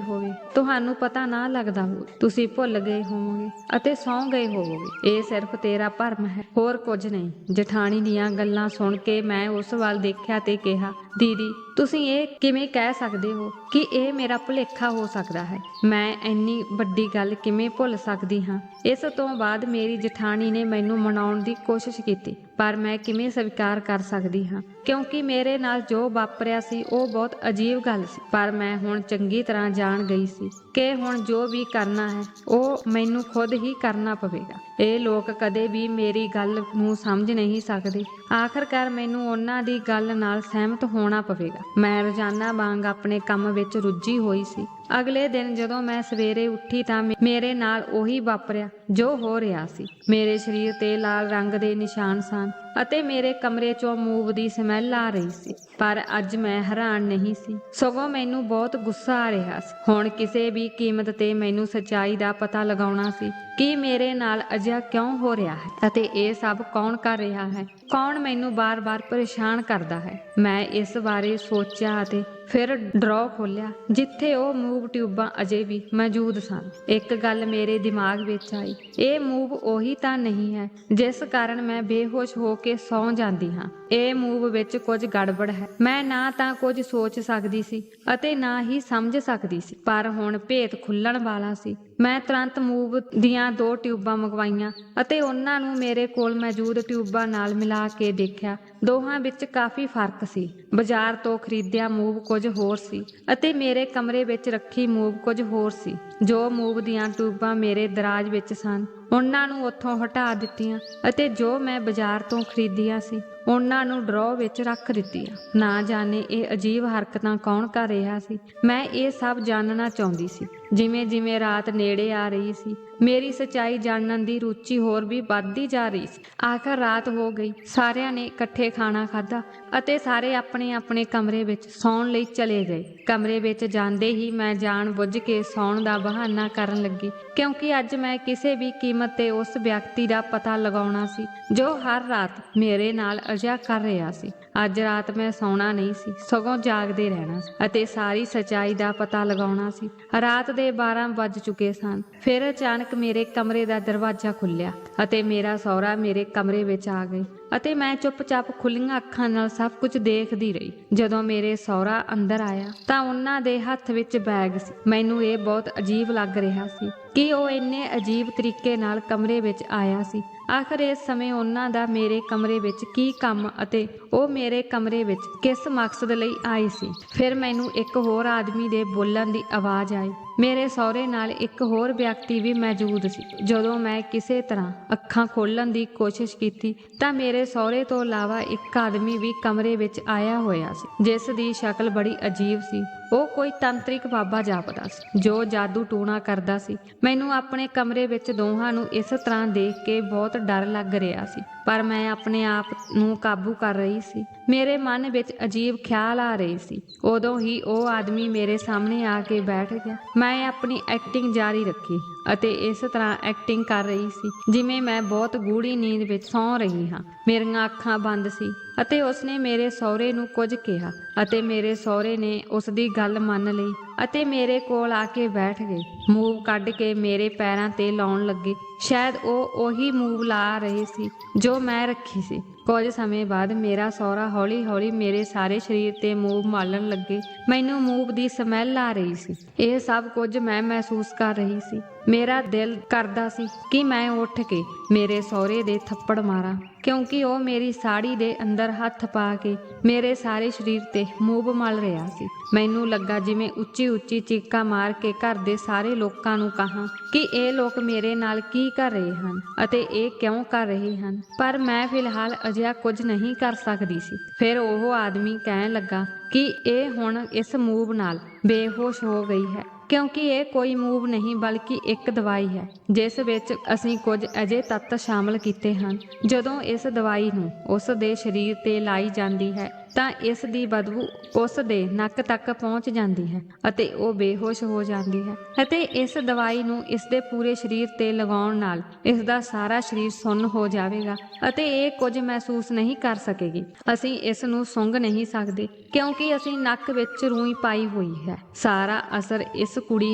ਹੋਵੇ। ਤੁਹਾਨੂੰ ਪਤਾ ਨਾ ਲੱਗਦਾ ਹੋਵੇ। ਤੁਸੀਂ ਭੁੱਲ ਗਏ ਹੋਵੋਗੇ ਅਤੇ ਸੌਂ ਗਏ ਹੋਵੋਗੇ। ਇਹ ਸਿਰਫ ਤੇਰਾ ਭਰਮ ਹੈ, ਹੋਰ ਕੁਝ ਨਹੀਂ। ਜਠਾਣੀ ਦੀਆਂ ਗੱਲਾਂ ਸੁਣ ਕੇ ਮੈਂ ਉਸ ਵੱਲ ਦੇਖਿਆ ਤੇ ਕਿਹਾ, ਦੀਦੀ ਤੁਸੀਂ ਇਹ ਕਿਵੇਂ ਕਹਿ ਸਕਦੇ ਹੋ ਕਿ ਇਹ ਮੇਰਾ ਭੁਲੇਖਾ ਹੋ ਸਕਦਾ ਹੈ? ਮੈਂ ਇੰਨੀ ਵੱਡੀ ਗੱਲ ਕਿਵੇਂ ਭੁੱਲ ਸਕਦੀ ਹਾਂ? ਇਸ ਤੋਂ ਬਾਅਦ ਮੇਰੀ ਜਠਾਣੀ ਨੇ ਮੈਨੂੰ ਮਨਾਉਣ ਦੀ ਕੋਸ਼ਿਸ਼ ਕੀਤੀ, ਪਰ ਮੈਂ ਕਿਵੇਂ ਸਵੀਕਾਰ ਕਰ ਸਕਦੀ ਹਾਂ, ਕਿਉਂਕਿ ਮੇਰੇ ਨਾਲ ਜੋ ਵਾਪਰਿਆ ਸੀ ਉਹ ਬਹੁਤ ਅਜੀਬ ਗੱਲ ਸੀ। ਪਰ ਮੈਂ ਹੁਣ ਚੰਗੀ ਤਰ੍ਹਾਂ ਜਾਣ ਗਈ ਸੀ ਕਿ ਹੁਣ ਜੋ ਵੀ ਕਰਨਾ ਹੈ ਉਹ ਮੈਨੂੰ ਖੁਦ ਹੀ ਕਰਨਾ ਪਵੇਗਾ। ਇਹ ਲੋਕ ਕਦੇ ਵੀ ਮੇਰੀ ਗੱਲ ਨੂੰ ਸਮਝ ਨਹੀਂ ਸਕਦੇ। ਆਖਰਕਾਰ ਮੈਨੂੰ ਉਹਨਾਂ ਦੀ ਗੱਲ ਨਾਲ ਸਹਿਮਤ ਹੋਣਾ ਪਵੇਗਾ। ਮੈਂ ਰੋਜ਼ਾਨਾ ਵਾਂਗ ਆਪਣੇ ਕੰਮ ਵਿੱਚ ਰੁੱਝੀ ਹੋਈ ਸੀ। ਅਗਲੇ ਦਿਨ ਜਦੋਂ ਮੈਂ ਸਵੇਰੇ ਉੱਠੀ ਤਾਂ ਮੇਰੇ ਨਾਲ ਉਹੀ ਵਾਪਰਿਆ ਜੋ ਹੋ ਰਿਹਾ ਸੀ। ਮੇਰੇ ਸਰੀਰ ਤੇ ਲਾਲ ਰੰਗ ਦੇ ਨਿਸ਼ਾਨ ਸਨ ਅਤੇ ਮੇਰੇ ਕਮਰੇ ਚੋਂ ਮੂਵ ਦੀ ਸਮੈਲ ਆ ਰਹੀ ਸੀ। ਪਰ ਅੱਜ ਮੈਂ ਹੈਰਾਨ ਨਹੀਂ ਸੀ, ਸਗੋਂ ਮੈਨੂੰ ਬਹੁਤ ਗੁੱਸਾ ਆ ਰਿਹਾ ਸੀ। ਹੁਣ ਕਿਸੇ ਵੀ ਕੀਮਤ ਤੇ ਮੈਨੂੰ ਸੱਚਾਈ ਦਾ ਪਤਾ ਲਗਾਉਣਾ ਸੀ ਕਿ ਮੇਰੇ ਨਾਲ ਅਜਿਹਾ ਕਿਉਂ ਹੋ ਰਿਹਾ ਹੈ ਅਤੇ ਇਹ ਸਭ ਕੌਣ ਕਰ ਰਿਹਾ ਹੈ। ਕੌਣ ਮੈਨੂੰ ਬਾਰ-ਬਾਰ ਪਰੇਸ਼ਾਨ ਕਰਦਾ ਹੈ। ਮੈਂ ਇਸ ਬਾਰੇ ਸੋਚਿਆ ਅਤੇ ਫਿਰ ਡਰਾਅ ਖੋਲ੍ਹਿਆ ਜਿੱਥੇ ਉਹ ਮੂਵ ਟਿਊਬਾਂ ਅਜੇ ਵੀ ਮੌਜੂਦ ਸਨ। ਇੱਕ ਗੱਲ ਮੇਰੇ ਦਿਮਾਗ ਵਿੱਚ ਆਈ, ਇਹ ਮੂਵ ਉਹੀ ਤਾਂ ਨਹੀਂ ਹੈ ਜਿਸ ਕਾਰਨ ਮੈਂ ਬੇਹੋਸ਼ ਹੋ ਕੇ ਸੌਂ ਜਾਂਦੀ ਹਾਂ। ਇਹ ਮੂਵ ਵਿੱਚ ਕੁਝ ਗੜਬੜ ਹੈ। ਮੈਂ ਨਾ ਤਾਂ ਕੁਝ ਸੋਚ ਸਕਦੀ ਸੀ ਅਤੇ ਨਾ ਹੀ ਸਮਝ ਸਕਦੀ ਸੀ। ਪਰ ਹੁਣ ਭੇਤ ਖੁੱਲਣ ਵਾਲਾ ਸੀ। ਮੈਂ ਤੁਰੰਤ ਮੂਵ ਦੀਆਂ 2 ਟਿਊਬਾਂ ਮੰਗਵਾਈਆਂ ਅਤੇ ਉਹਨਾਂ ਨੂੰ ਮੇਰੇ ਕੋਲ ਮੌਜੂਦ ਟਿਊਬਾਂ ਨਾਲ ਮਿਲਾ ਕੇ ਦੇਖਿਆ। ਦੋਹਾਂ ਵਿੱਚ ਕਾਫੀ ਫਰਕ ਸੀ। ਬਾਜ਼ਾਰ ਤੋਂ ਖਰੀਦਿਆ ਮੂਵ ਕੁਝ ਹੋਰ ਸੀ ਅਤੇ ਮੇਰੇ ਕਮਰੇ ਵਿੱਚ ਰੱਖੀ ਮੂਵ ਕੁਝ ਹੋਰ ਸੀ। ਜੋ ਮੂਵ ਦੀਆਂ ਟਿਊਬਾਂ ਮੇਰੇ ਦਰਾਜ਼ ਵਿੱਚ ਸਨ ਉਹਨਾਂ ਨੂੰ ਉੱਥੋਂ ਹਟਾ ਦਿੱਤੀਆਂ ਅਤੇ ਜੋ ਮੈਂ ਬਾਜ਼ਾਰ ਤੋਂ ਖਰੀਦੀਆਂ ਸੀ ਉਹਨਾਂ ਨੂੰ ਡਰਾਅ ਵਿੱਚ ਰੱਖ ਦਿੱਤੀਆਂ। ਨਾ ਜਾਣੇ ਇਹ ਅਜੀਬ ਹਰਕਤਾਂ ਕੌਣ ਕਰ ਰਿਹਾ ਸੀ। ਮੈਂ ਇਹ ਸਭ ਜਾਣਨਾ ਚਾਹੁੰਦੀ ਸੀ। ਜਿਵੇਂ ਜਿਵੇਂ ਰਾਤ ਨੇੜੇ ਆ ਰਹੀ ਸੀ ਮੇਰੀ ਸੱਚਾਈ ਜਾਣਨ ਦੀ ਰੁਚੀ ਹੋਰ ਵੀ ਵੱਧਦੀ ਜਾ ਰਹੀ ਸੀ। ਆਖਰ ਰਾਤ ਹੋ ਗਈ। ਸਾਰਿਆਂ ਨੇ ਇਕੱਠੇ ਖਾਣਾ ਖਾਧਾ ਅਤੇ ਸਾਰੇ ਆਪਣੇ ਆਪਣੇ ਕਮਰੇ ਵਿੱਚ ਸੌਣ ਲਈ ਚਲੇ ਗਏ। ਕਮਰੇ ਵਿੱਚ ਜਾਂਦੇ ਹੀ ਮੈਂ ਜਾਣ ਬੁੱਝ ਕੇ ਸੌਣ ਦਾ ਬਹਾਨਾ ਕਰਨ ਲੱਗੀ, ਕਿਉਂਕਿ ਅੱਜ ਮੈਂ ਕਿਸੇ ਵੀ ਕੀਮਤ ਤੇ ਉਸ ਵਿਅਕਤੀ ਦਾ ਪਤਾ ਲਗਾਉਣਾ ਸੀ ਜੋ ਹਰ ਰਾਤ ਮੇਰੇ ਨਾਲ ਅਜਿਹਾ ਕਰ ਰਿਹਾ ਸੀ। ਅੱਜ ਰਾਤ ਮੈਂ ਸੌਣਾ ਨਹੀਂ ਸੀ, ਸਗੋਂ ਜਾਗਦੇ ਰਹਿਣਾ ਸੀ ਅਤੇ ਸਾਰੀ ਸੱਚਾਈ ਦਾ ਪਤਾ ਲਗਾਉਣਾ ਸੀ। ਰਾਤ ਦੇ 12 ਵੱਜ ਚੁੱਕੇ ਸਨ। ਫਿਰ ਅਚਾਨਕ ਮੇਰੇ ਕਮਰੇ ਦਾ ਦਰਵਾਜ਼ਾ ਖੁੱਲਿਆ ਅਤੇ ਮੇਰਾ ਸਹੁਰਾ ਮੇਰੇ ਕਮਰੇ ਵਿੱਚ ਆ ਗਏ ਅਤੇ ਮੈਂ ਚੁੱਪਚਾਪ ਖੁੱਲੀਆਂ ਅੱਖਾਂ ਨਾਲ ਸਭ ਕੁਝ ਦੇਖਦੀ ਰਹੀ। ਜਦੋਂ ਮੇਰੇ ਸਹੁਰਾ ਅੰਦਰ ਆਇਆ ਤਾਂ ਉਹਨਾਂ ਦੇ ਹੱਥ ਵਿੱਚ ਬੈਗ ਸੀ। ਮੈਨੂੰ ਇਹ ਬਹੁਤ ਅਜੀਬ ਲੱਗ ਰਿਹਾ ਸੀ ਕਿ ਉਹ ਇੰਨੇ ਅਜੀਬ ਤਰੀਕੇ ਨਾਲ ਕਮਰੇ ਵਿੱਚ ਆਇਆ ਸੀ। ਆਖਰ ਇਸ ਸਮੇਂ ਉਹਨਾਂ ਦਾ ਮੇਰੇ ਕਮਰੇ ਵਿੱਚ ਕੀ ਕੰਮ ਅਤੇ ਉਹ ਮੇਰੇ ਕਮਰੇ ਵਿੱਚ ਕਿਸ ਮਕਸਦ ਲਈ ਆਏ ਸੀ। ਫਿਰ ਮੈਨੂੰ ਇੱਕ ਹੋਰ ਆਦਮੀ ਦੇ ਬੋਲਣ ਦੀ ਆਵਾਜ਼ ਆਈ। ਮੇਰੇ ਸਹੁਰੇ ਨਾਲ ਇੱਕ ਹੋਰ ਵਿਅਕਤੀ ਵੀ ਮੌਜੂਦ ਸੀ। ਜਦੋਂ ਮੈਂ ਕਿਸੇ ਤਰ੍ਹਾਂ ਅੱਖਾਂ ਖੋਲ੍ਹਣ ਦੀ ਕੋਸ਼ਿਸ਼ ਕੀਤੀ ਤਾਂ ਮੇਰੇ ਸਹੁਰੇ ਤੋਂ ਇਲਾਵਾ ਇੱਕ ਆਦਮੀ ਵੀ ਕਮਰੇ ਵਿੱਚ ਆਇਆ ਹੋਇਆ ਸੀ, ਜਿਸ ਦੀ ਸ਼ਕਲ ਬੜੀ ਅਜੀਬ ਸੀ। ਉਹ ਕੋਈ ਤਾਂਤਰਿਕ ਬਾਬਾ ਜਾਪਦਾ ਸੀ ਜੋ ਜਾਦੂ ਟੂਣਾ ਕਰਦਾ ਸੀ। ਮੈਨੂੰ ਆਪਣੇ ਕਮਰੇ ਵਿੱਚ ਦੋਹਾਂ ਨੂੰ ਇਸ ਤਰ੍ਹਾਂ ਦੇਖ ਕੇ ਬਹੁਤ ਡਰ ਲੱਗ ਰਿਹਾ ਸੀ, ਪਰ ਮੈਂ ਆਪਣੇ ਆਪ ਨੂੰ ਕਾਬੂ ਕਰ ਰਹੀ ਸੀ। ਮੇਰੇ ਮਨ ਵਿੱਚ ਅਜੀਬ ਖਿਆਲ ਆ ਰਹੇ ਸੀ। ਉਦੋਂ ਹੀ ਉਹ ਆਦਮੀ ਮੇਰੇ ਸਾਹਮਣੇ ਆ ਕੇ ਬੈਠ ਗਿਆ। ਮੈਂ ਆਪਣੀ ਐਕਟਿੰਗ ਜਾਰੀ ਰੱਖੀ ਅਤੇ ਇਸ ਤਰ੍ਹਾਂ ਐਕਟਿੰਗ ਕਰ ਰਹੀ ਸੀ ਜਿਵੇਂ ਮੈਂ ਬਹੁਤ ਗੂੜੀ ਨੀਂਦ ਵਿੱਚ ਸੌਂ ਰਹੀ ਹਾਂ। ਮੇਰੀਆਂ ਅੱਖਾਂ ਬੰਦ ਸੀ ਅਤੇ ਉਸਨੇ ਮੇਰੇ ਸਹੁਰੇ ਨੂੰ ਕੁਝ ਕਿਹਾ ਅਤੇ ਮੇਰੇ ਸਹੁਰੇ ਨੇ ਉਸ ਦੀ ਗੱਲ ਮੰਨ ਲਈ ਅਤੇ ਮੇਰੇ ਕੋਲ ਆ ਕੇ ਬੈਠ ਗਏ। ਮੂਵ ਕੱਢ ਕੇ ਮੇਰੇ ਪੈਰਾਂ ਤੇ ਲਾਉਣ ਲੱਗੇ। ਸ਼ਾਇਦ ਉਹ ਉਹੀ ਮੂਵ ਲਾ ਰਹੇ ਸੀ ਜੋ ਮੈਂ ਰੱਖੀ ਸੀ। ਕੁਝ ਸਮੇਂ ਬਾਅਦ ਮੇਰਾ ਸਹੁਰਾ ਹੌਲੀ-ਹੌਲੀ ਮੇਰੇ ਸਾਰੇ ਸਰੀਰ ਤੇ ਮੂਵ ਮਾਲਣ ਲੱਗੇ। ਮੈਨੂੰ ਮੂਵ ਦੀ ਸਮੈਲ ਆ ਰਹੀ ਸੀ। ਇਹ ਸਭ ਕੁਝ ਮੈਂ ਮਹਿਸੂਸ ਕਰ ਰਹੀ ਸੀ। ਮੇਰਾ ਦਿਲ ਕਰਦਾ ਸੀ ਕਿ ਮੈਂ ਉੱਠ ਕੇ ਮੇਰੇ ਸਹੁਰੇ ਦੇ ਥੱਪੜ ਮਾਰਾਂ, ਕਿਉਂਕਿ ਉਹ ਮੇਰੀ ਸਾੜੀ ਦੇ ਅੰਦਰ ਹੱਥ ਪਾ ਕੇ ਮੇਰੇ ਸਾਰੇ ਸਰੀਰ ਤੇ ਮੂਵ ਮਲ ਰਿਹਾ ਸੀ। ਮੈਨੂੰ ਲੱਗਾ ਜਿਵੇਂ ਉੱਚੀ ਉੱਚੀ ਉੱਚੀ ਚੀਕਾਂ ਮਾਰ ਕੇ ਘਰ ਦੇ ਸਾਰੇ ਲੋਕਾਂ ਨੂੰ ਕਹਾਂ ਕਿ ਇਹ ਲੋਕ ਮੇਰੇ ਨਾਲ ਕੀ ਕਰ ਰਹੇ ਹਨ ਅਤੇ ਇਹ ਕਿਉਂ ਕਰ ਰਹੇ ਹਨ, ਪਰ ਮੈਂ ਫਿਲਹਾਲ ਅਜਿਹਾ ਕੁਝ ਨਹੀਂ ਕਰ ਸਕਦੀ ਸੀ। ਫਿਰ ਉਹ ਆਦਮੀ ਕਹਿਣ ਲੱਗਾ ਕਿ ਇਹ ਹੁਣ ਇਸ ਮੂਵ ਨਾਲ ਬੇਹੋਸ਼ ਹੋ ਗਈ ਹੈ, ਕਿਉਂਕਿ ਇਹ ਕੋਈ ਮੂਵ ਨਹੀਂ ਬਲਕਿ ਇੱਕ ਦਵਾਈ ਹੈ ਜਿਸ ਵਿੱਚ ਅਸੀਂ ਕੁਝ ਅਜਿਹੇ ਤੱਤ ਸ਼ਾਮਲ ਕੀਤੇ ਹਨ। ਜਦੋਂ ਇਸ ਦਵਾਈ ਨੂੰ ਉਸ ਦੇ ਸਰੀਰ ਤੇ ਲਾਈ ਜਾਂਦੀ ਹੈ ਤਾਂ ਇਸ ਦੀ ਬਦਬੂ ਉਸ ਦੇ ਨੱਕ ਤੱਕ ਪਹੁੰਚ ਜਾਂਦੀ ਹੈ ਅਤੇ ਉਹ ਬੇਹੋਸ਼ ਹੋ ਜਾਂਦੀ ਹੈ, ਅਤੇ ਇਸ ਦਵਾਈ ਨੂੰ ਇਸ ਦੇ ਪੂਰੇ ਸਰੀਰ ਤੇ ਲਗਾਉਣ ਨਾਲ ਇਸ ਦਾ ਸਾਰਾ ਸਰੀਰ ਸੁੰਨ ਹੋ ਜਾਵੇਗਾ ਅਤੇ ਇਹ ਕੁਝ ਮਹਿਸੂਸ ਨਹੀਂ ਕਰ ਸਕੇਗੀ। ਅਸੀਂ ਇਸ ਨੂੰ ਸੁੰਘ ਨਹੀਂ ਸਕਦੇ ਕਿਉਂਕਿ ਅਸੀਂ ਨੱਕ ਵਿੱਚ ਰੂਈ ਪਾਈ ਹੋਈ ਹੈ। ਸਾਰਾ ਅਸਰ ਇਸ ਕੁੜੀ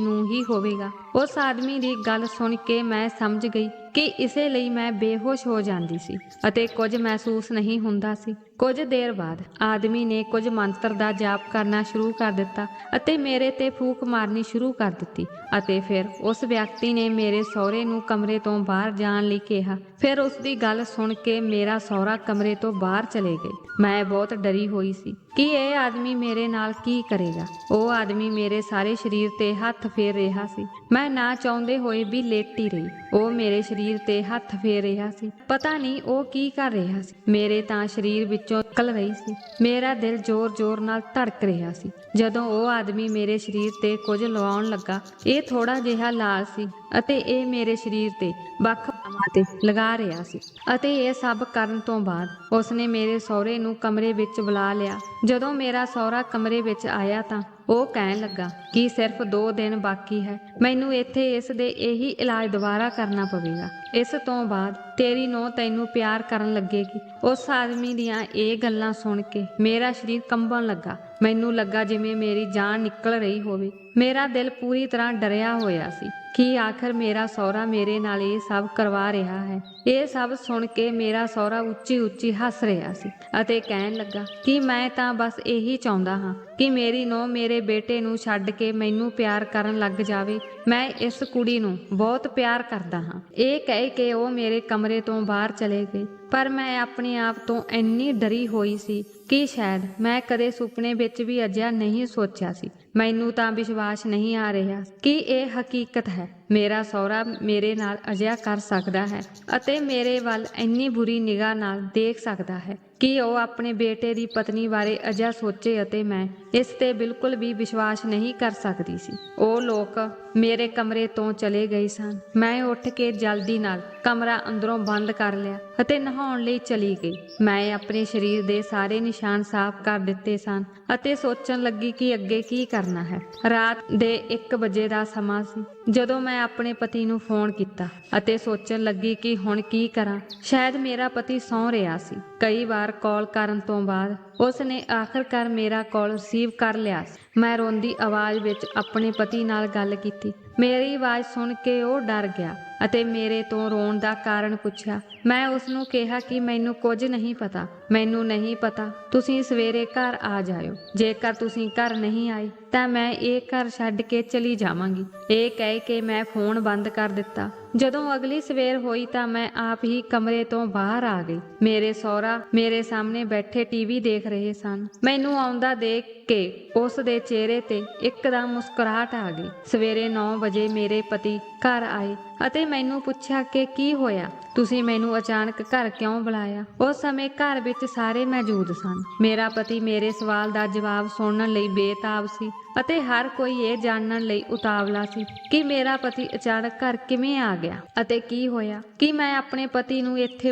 ਨੂੰ ਹੀ ਹੋਵੇਗਾ। ਉਸ ਆਦਮੀ ਦੀ ਗੱਲ ਸੁਣ ਕੇ ਮੈਂ ਸਮਝ ਗਈ ਕਿ ਇਸੇ ਲਈ ਮੈਂ ਬੇਹੋਸ਼ ਹੋ ਜਾਂਦੀ ਸੀ ਅਤੇ ਕੁਝ ਮਹਿਸੂਸ ਨਹੀਂ ਹੁੰਦਾ ਸੀ। ਕੁਝ ਦੇਰ ਬਾਅਦ ਆਦਮੀ ਨੇ ਕੁਝ ਮੰਤਰ ਦਾ ਜਾਪ ਕਰਨਾ ਸ਼ੁਰੂ ਕਰ ਦਿੱਤਾ ਅਤੇ ਮੇਰੇ ਤੇ ਫੂਕ ਮਾਰਨੀ ਸ਼ੁਰੂ ਕਰ ਦਿੱਤੀ, ਅਤੇ ਫਿਰ ਉਸ ਵਿਅਕਤੀ ਨੇ ਮੇਰੇ ਸਹੁਰੇ ਨੂੰ ਕਮਰੇ ਤੋਂ ਬਾਹਰ ਜਾਣ ਲਈ ਕਿਹਾ। ਫਿਰ ਉਸ ਦੀ ਗੱਲ ਸੁਣ ਕੇ ਮੇਰਾ ਸਹੁਰਾ ਕਮਰੇ ਤੋਂ ਬਾਹਰ ਚਲੇ ਗਏ। ਮੈਂ ਬਹੁਤ ਡਰੀ ਹੋਈ ਸੀ ਕਿ ਇਹ ਆਦਮੀ ਮੇਰੇ ਨਾਲ ਕੀ ਕਰੇਗਾ। ਉਹ ਆਦਮੀ ਮੇਰੇ ਸਾਰੇ ਸਰੀਰ ਤੇ ਹੱਥ ਫੇਰ ਰਿਹਾ ਸੀ। ਮੈਂ ਨਾ ਚਾਹੁੰਦੇ ਹੋਏ ਵੀ ਲੇਟੀ ਰਹੀ। ਉਹ ਮੇਰੇ ਸਰੀਰ ਤੇ ਹੱਥ ਫੇਰ ਰਿਹਾ ਸੀ। ਪਤਾ ਨਹੀਂ ਉਹ ਕੀ ਕਰ ਰਿਹਾ ਸੀ। ਮੇਰੇ ਤਾਂ ਸਰੀਰ ਵਿੱਚੋਂ ਨਿਕਲ ਰਹੀ ਸੀ। ਮੇਰਾ ਦਿਲ ਜ਼ੋਰ-ਜ਼ੋਰ ਨਾਲ ਧੜਕ ਰਿਹਾ ਸੀ। ਜਦੋਂ ਉਹ ਆਦਮੀ ਮੇਰੇ ਸਰੀਰ ਤੇ ਕੁਝ ਲਗਾਉਣ ਲੱਗਾ, ਇਹ ਥੋੜਾ ਜਿਹਾ ਲਾਲ ਸੀ ਅਤੇ ਇਹ ਮੇਰੇ ਸਰੀਰ ਤੇ ਵੱਖ ਥਾਵਾਂ ਤੇ ਲਗਾ ਰਿਹਾ ਸੀ, ਅਤੇ ਇਹ ਸਭ ਕਰਨ ਤੋਂ ਬਾਅਦ ਉਸਨੇ ਮੇਰੇ ਸਹੁਰੇ ਨੂੰ ਕਮਰੇ ਵਿੱਚ ਬੁਲਾ ਲਿਆ। ਜਦੋਂ ਮੇਰਾ ਸਹੁਰਾ ਕਮਰੇ ਵਿੱਚ ਆਇਆ ਤਾਂ ਉਹ ਕਹਿਣ ਲੱਗਾ ਕਿ ਸਿਰਫ 2 ਦਿਨ ਬਾਕੀ ਹੈ, ਮੈਨੂੰ ਇੱਥੇ ਇਸ ਦੇ ਇਹੀ ਇਲਾਜ ਦੁਬਾਰਾ ਕਰਨਾ ਪਵੇਗਾ। ਇਸ ਤੋਂ ਬਾਅਦ ਤੇਰੀ ਨੂੰਹ ਤੈਨੂੰ ਪਿਆਰ ਕਰਨ ਲੱਗੇਗੀ। ਉਸ ਆਦਮੀ ਦੀਆਂ ਇਹ ਗੱਲਾਂ ਸੁਣ ਕੇ ਮੇਰਾ ਸਰੀਰ ਕੰਬਣ ਲੱਗਾ। ਮੈਨੂੰ ਲੱਗਾ ਜਿਵੇਂ ਮੇਰੀ ਜਾਨ ਨਿਕਲ ਰਹੀ ਹੋਵੇ। ਮੇਰਾ ਦਿਲ ਪੂਰੀ ਤਰ੍ਹਾਂ ਡਰਿਆ ਹੋਇਆ ਸੀ ਕਿ ਆਖਰ ਮੇਰਾ ਸਹੁਰਾ ਮੇਰੇ ਨਾਲ ਇਹ ਸਭ ਕਰਵਾ ਰਿਹਾ ਹੈ। ਇਹ ਸਭ ਸੁਣ ਕੇ ਮੇਰਾ ਸਹੁਰਾ ਉੱਚੀ ਉੱਚੀ ਹੱਸ ਰਿਹਾ ਸੀ ਅਤੇ ਕਹਿਣ ਲੱਗਾ ਕਿ ਮੈਂ ਤਾਂ ਬਸ ਇਹੀ ਚਾਹੁੰਦਾ ਹਾਂ ਕਿ ਮੇਰੀ ਨੂੰਹ ਮੇਰੇ ਬੇਟੇ ਨੂੰ ਛੱਡ ਕੇ ਮੈਨੂੰ ਪਿਆਰ ਕਰਨ ਲੱਗ ਜਾਵੇ। ਮੈਂ ਇਸ ਕੁੜੀ ਨੂੰ ਬਹੁਤ ਪਿਆਰ ਕਰਦਾ ਹਾਂ। ਇਹ ਕਹਿ ਕੇ ਉਹ ਮੇਰੇ ਕਮਰੇ ਤੋਂ ਬਾਹਰ ਚਲੇ ਗਏ, ਪਰ ਮੈਂ ਆਪਣੇ ਆਪ ਤੋਂ ਇੰਨੀ ਡਰੀ ਹੋਈ ਸੀ ਕਿ ਸ਼ਾਇਦ ਮੈਂ ਕਦੇ ਸੁਪਨੇ ਵਿੱਚ ਵੀ ਅਜਿਹਾ ਨਹੀਂ ਸੋਚਿਆ ਸੀ। ਮੈਨੂੰ ਤਾਂ ਵਿਸ਼ਵਾਸ ਨਹੀਂ ਆ ਰਿਹਾ ਕਿ ਇਹ ਹਕੀਕਤ ਹੈ। ਮੇਰਾ ਸਹੁਰਾ ਮੇਰੇ ਨਾਲ ਅਜਿਹਾ ਕਰ ਸਕਦਾ ਹੈ ਅਤੇ ਮੇਰੇ ਵੱਲ ਇੰਨੀ ਬੁਰੀ ਨਿਗਾਹ ਨਾਲ ਦੇਖ ਸਕਦਾ ਹੈ ਕਿ ਉਹ ਆਪਣੇ ਬੇਟੇ ਦੀ ਪਤਨੀ ਬਾਰੇ ਅਜਿਹਾ ਸੋਚੇ, ਅਤੇ ਮੈਂ ਇਸ ਤੇ ਬਿਲਕੁਲ ਵੀ ਵਿਸ਼ਵਾਸ ਨਹੀਂ ਕਰ ਸਕਦੀ ਸੀ। ਉਹ ਲੋਕ ਮੇਰੇ ਕਮਰੇ ਤੋਂ ਚਲੇ ਗਏ ਸਨ। ਮੈਂ ਉੱਠ ਕੇ ਜਲਦੀ ਨਾਲ ਕਮਰਾ ਅੰਦਰੋਂ ਬੰਦ ਕਰ ਲਿਆ ਅਤੇ ਨਹਾਉਣ ਲਈ ਚਲੀ ਗਈ। ਮੈਂ ਆਪਣੇ ਸਰੀਰ ਦੇ ਸਾਰੇ ਨਿਸ਼ਾਨ ਸਾਫ਼ ਕਰ ਦਿੱਤੇ ਸਨ ਅਤੇ ਸੋਚਣ ਲੱਗੀ ਕਿ ਅੱਗੇ ਕੀ ਕਰਨਾ ਹੈ। ਰਾਤ ਦੇ 1 ਵਜੇ ਦਾ ਸਮਾਂ ਸੀ ਜਦੋਂ ਮੈਂ ਆਪਣੇ ਪਤੀ ਨੂੰ ਫੋਨ ਕੀਤਾ ਅਤੇ ਸੋਚਣ ਲੱਗੀ ਕਿ ਹੁਣ ਕੀ ਕਰਾਂ। ਸ਼ਾਇਦ ਮੇਰਾ ਪਤੀ ਸੌਂ ਰਿਹਾ ਸੀ। ਕਈ ਵਾਰ ਕਾਲ ਕਰਨ ਤੋਂ ਬਾਅਦ ਉਸ ਨੇ ਆਖਰਕਾਰ ਮੇਰਾ ਕਾਲ ਰਿਸੀਵ ਕਰ ਲਿਆ। ਮੈਂ ਰੋਂਦੀ ਆਵਾਜ਼ ਵਿੱਚ ਆਪਣੇ ਪਤੀ ਨਾਲ ਗੱਲ ਕੀਤੀ। ਮੇਰੀ ਆਵਾਜ਼ ਸੁਣ ਕੇ ਉਹ ਡਰ ਗਿਆ ਅਤੇ ਮੇਰੇ ਤੋਂ ਰੋਣ ਦਾ ਕਾਰਨ ਪੁੱਛਿਆ। ਮੈਂ ਉਸ ਨੂੰ ਕਿਹਾ ਕਿ ਮੈਨੂੰ ਕੁਝ ਨਹੀਂ ਪਤਾ, ਮੈਨੂੰ ਨਹੀਂ ਪਤਾ। ਤੁਸੀਂ ਸਵੇਰੇ ਘਰ ਆ ਜਾਇਓ। ਜੇਕਰ ਤੁਸੀਂ ਘਰ ਨਹੀਂ ਆਏ ਤਾਂ ਮੈਂ ਇਹ ਘਰ ਛੱਡ ਕੇ ਚਲੀ ਜਾਵਾਂਗੀ। ਇਹ ਕਹਿ ਕੇ ਮੈਂ ਫੋਨ ਬੰਦ ਕਰ ਦਿੱਤਾ। ਜਦੋਂ ਅਗਲੀ ਸਵੇਰ ਹੋਈ ਤਾਂ ਮੈਂ ਆਪ ਹੀ ਕਮਰੇ ਤੋਂ ਬਾਹਰ ਆ ਗਈ। ਮੇਰੇ ਸਹੁਰਾ ਮੇਰੇ ਸਾਹਮਣੇ ਬੈਠੇ ਟੀਵੀ ਦੇਖ ਰਹੇ ਸਨ। ਮੈਨੂੰ ਆਉਂਦਾ ਦੇਖ ਕੇ ਉਸ ਦੇ ਚਿਹਰੇ ਤੇ ਇੱਕਦਮ ਮੁਸਕਰਾਹਟ ਆ ਗਈ। ਸਵੇਰੇ 9 ਵਜੇ ਮੇਰੇ ਪਤੀ ਘਰ ਆਏ ਅਤੇ ਮੈਨੂੰ ਪੁੱਛਿਆ ਕਿ ਕੀ ਹੋਇਆ, ਤੁਸੀਂ ਮੈਨੂੰ ਅਚਾਨਕ ਘਰ ਕਿਉਂ ਬੁਲਾਇਆ। ਉਸ ਸਮੇਂ ਘਰ ਵਿੱਚ ਸਾਰੇ ਮੌਜੂਦ ਸਨ। ਮੇਰਾ ਪਤੀ ਮੇਰੇ ਸਵਾਲ ਦਾ ਜਵਾਬ ਸੁਣਨ ਲਈ ਬੇਤਾਬ ਸੀ ਅਤੇ ਹਰ ਕੋਈ ਇਹ ਜਾਣਨ ਲਈ ਉਤਾਵਲਾ ਸੀ ਕਿ ਮੇਰਾ ਪਤੀ ਅਚਾਨਕ ਘਰ ਕਿਵੇਂ ਆ ਗਿਆ ਅਤੇ ਕੀ ਹੋਇਆ ਕਿ ਮੈਂ ਆਪਣੇ ਪਤੀ ਨੂੰ ਇੱਥੇ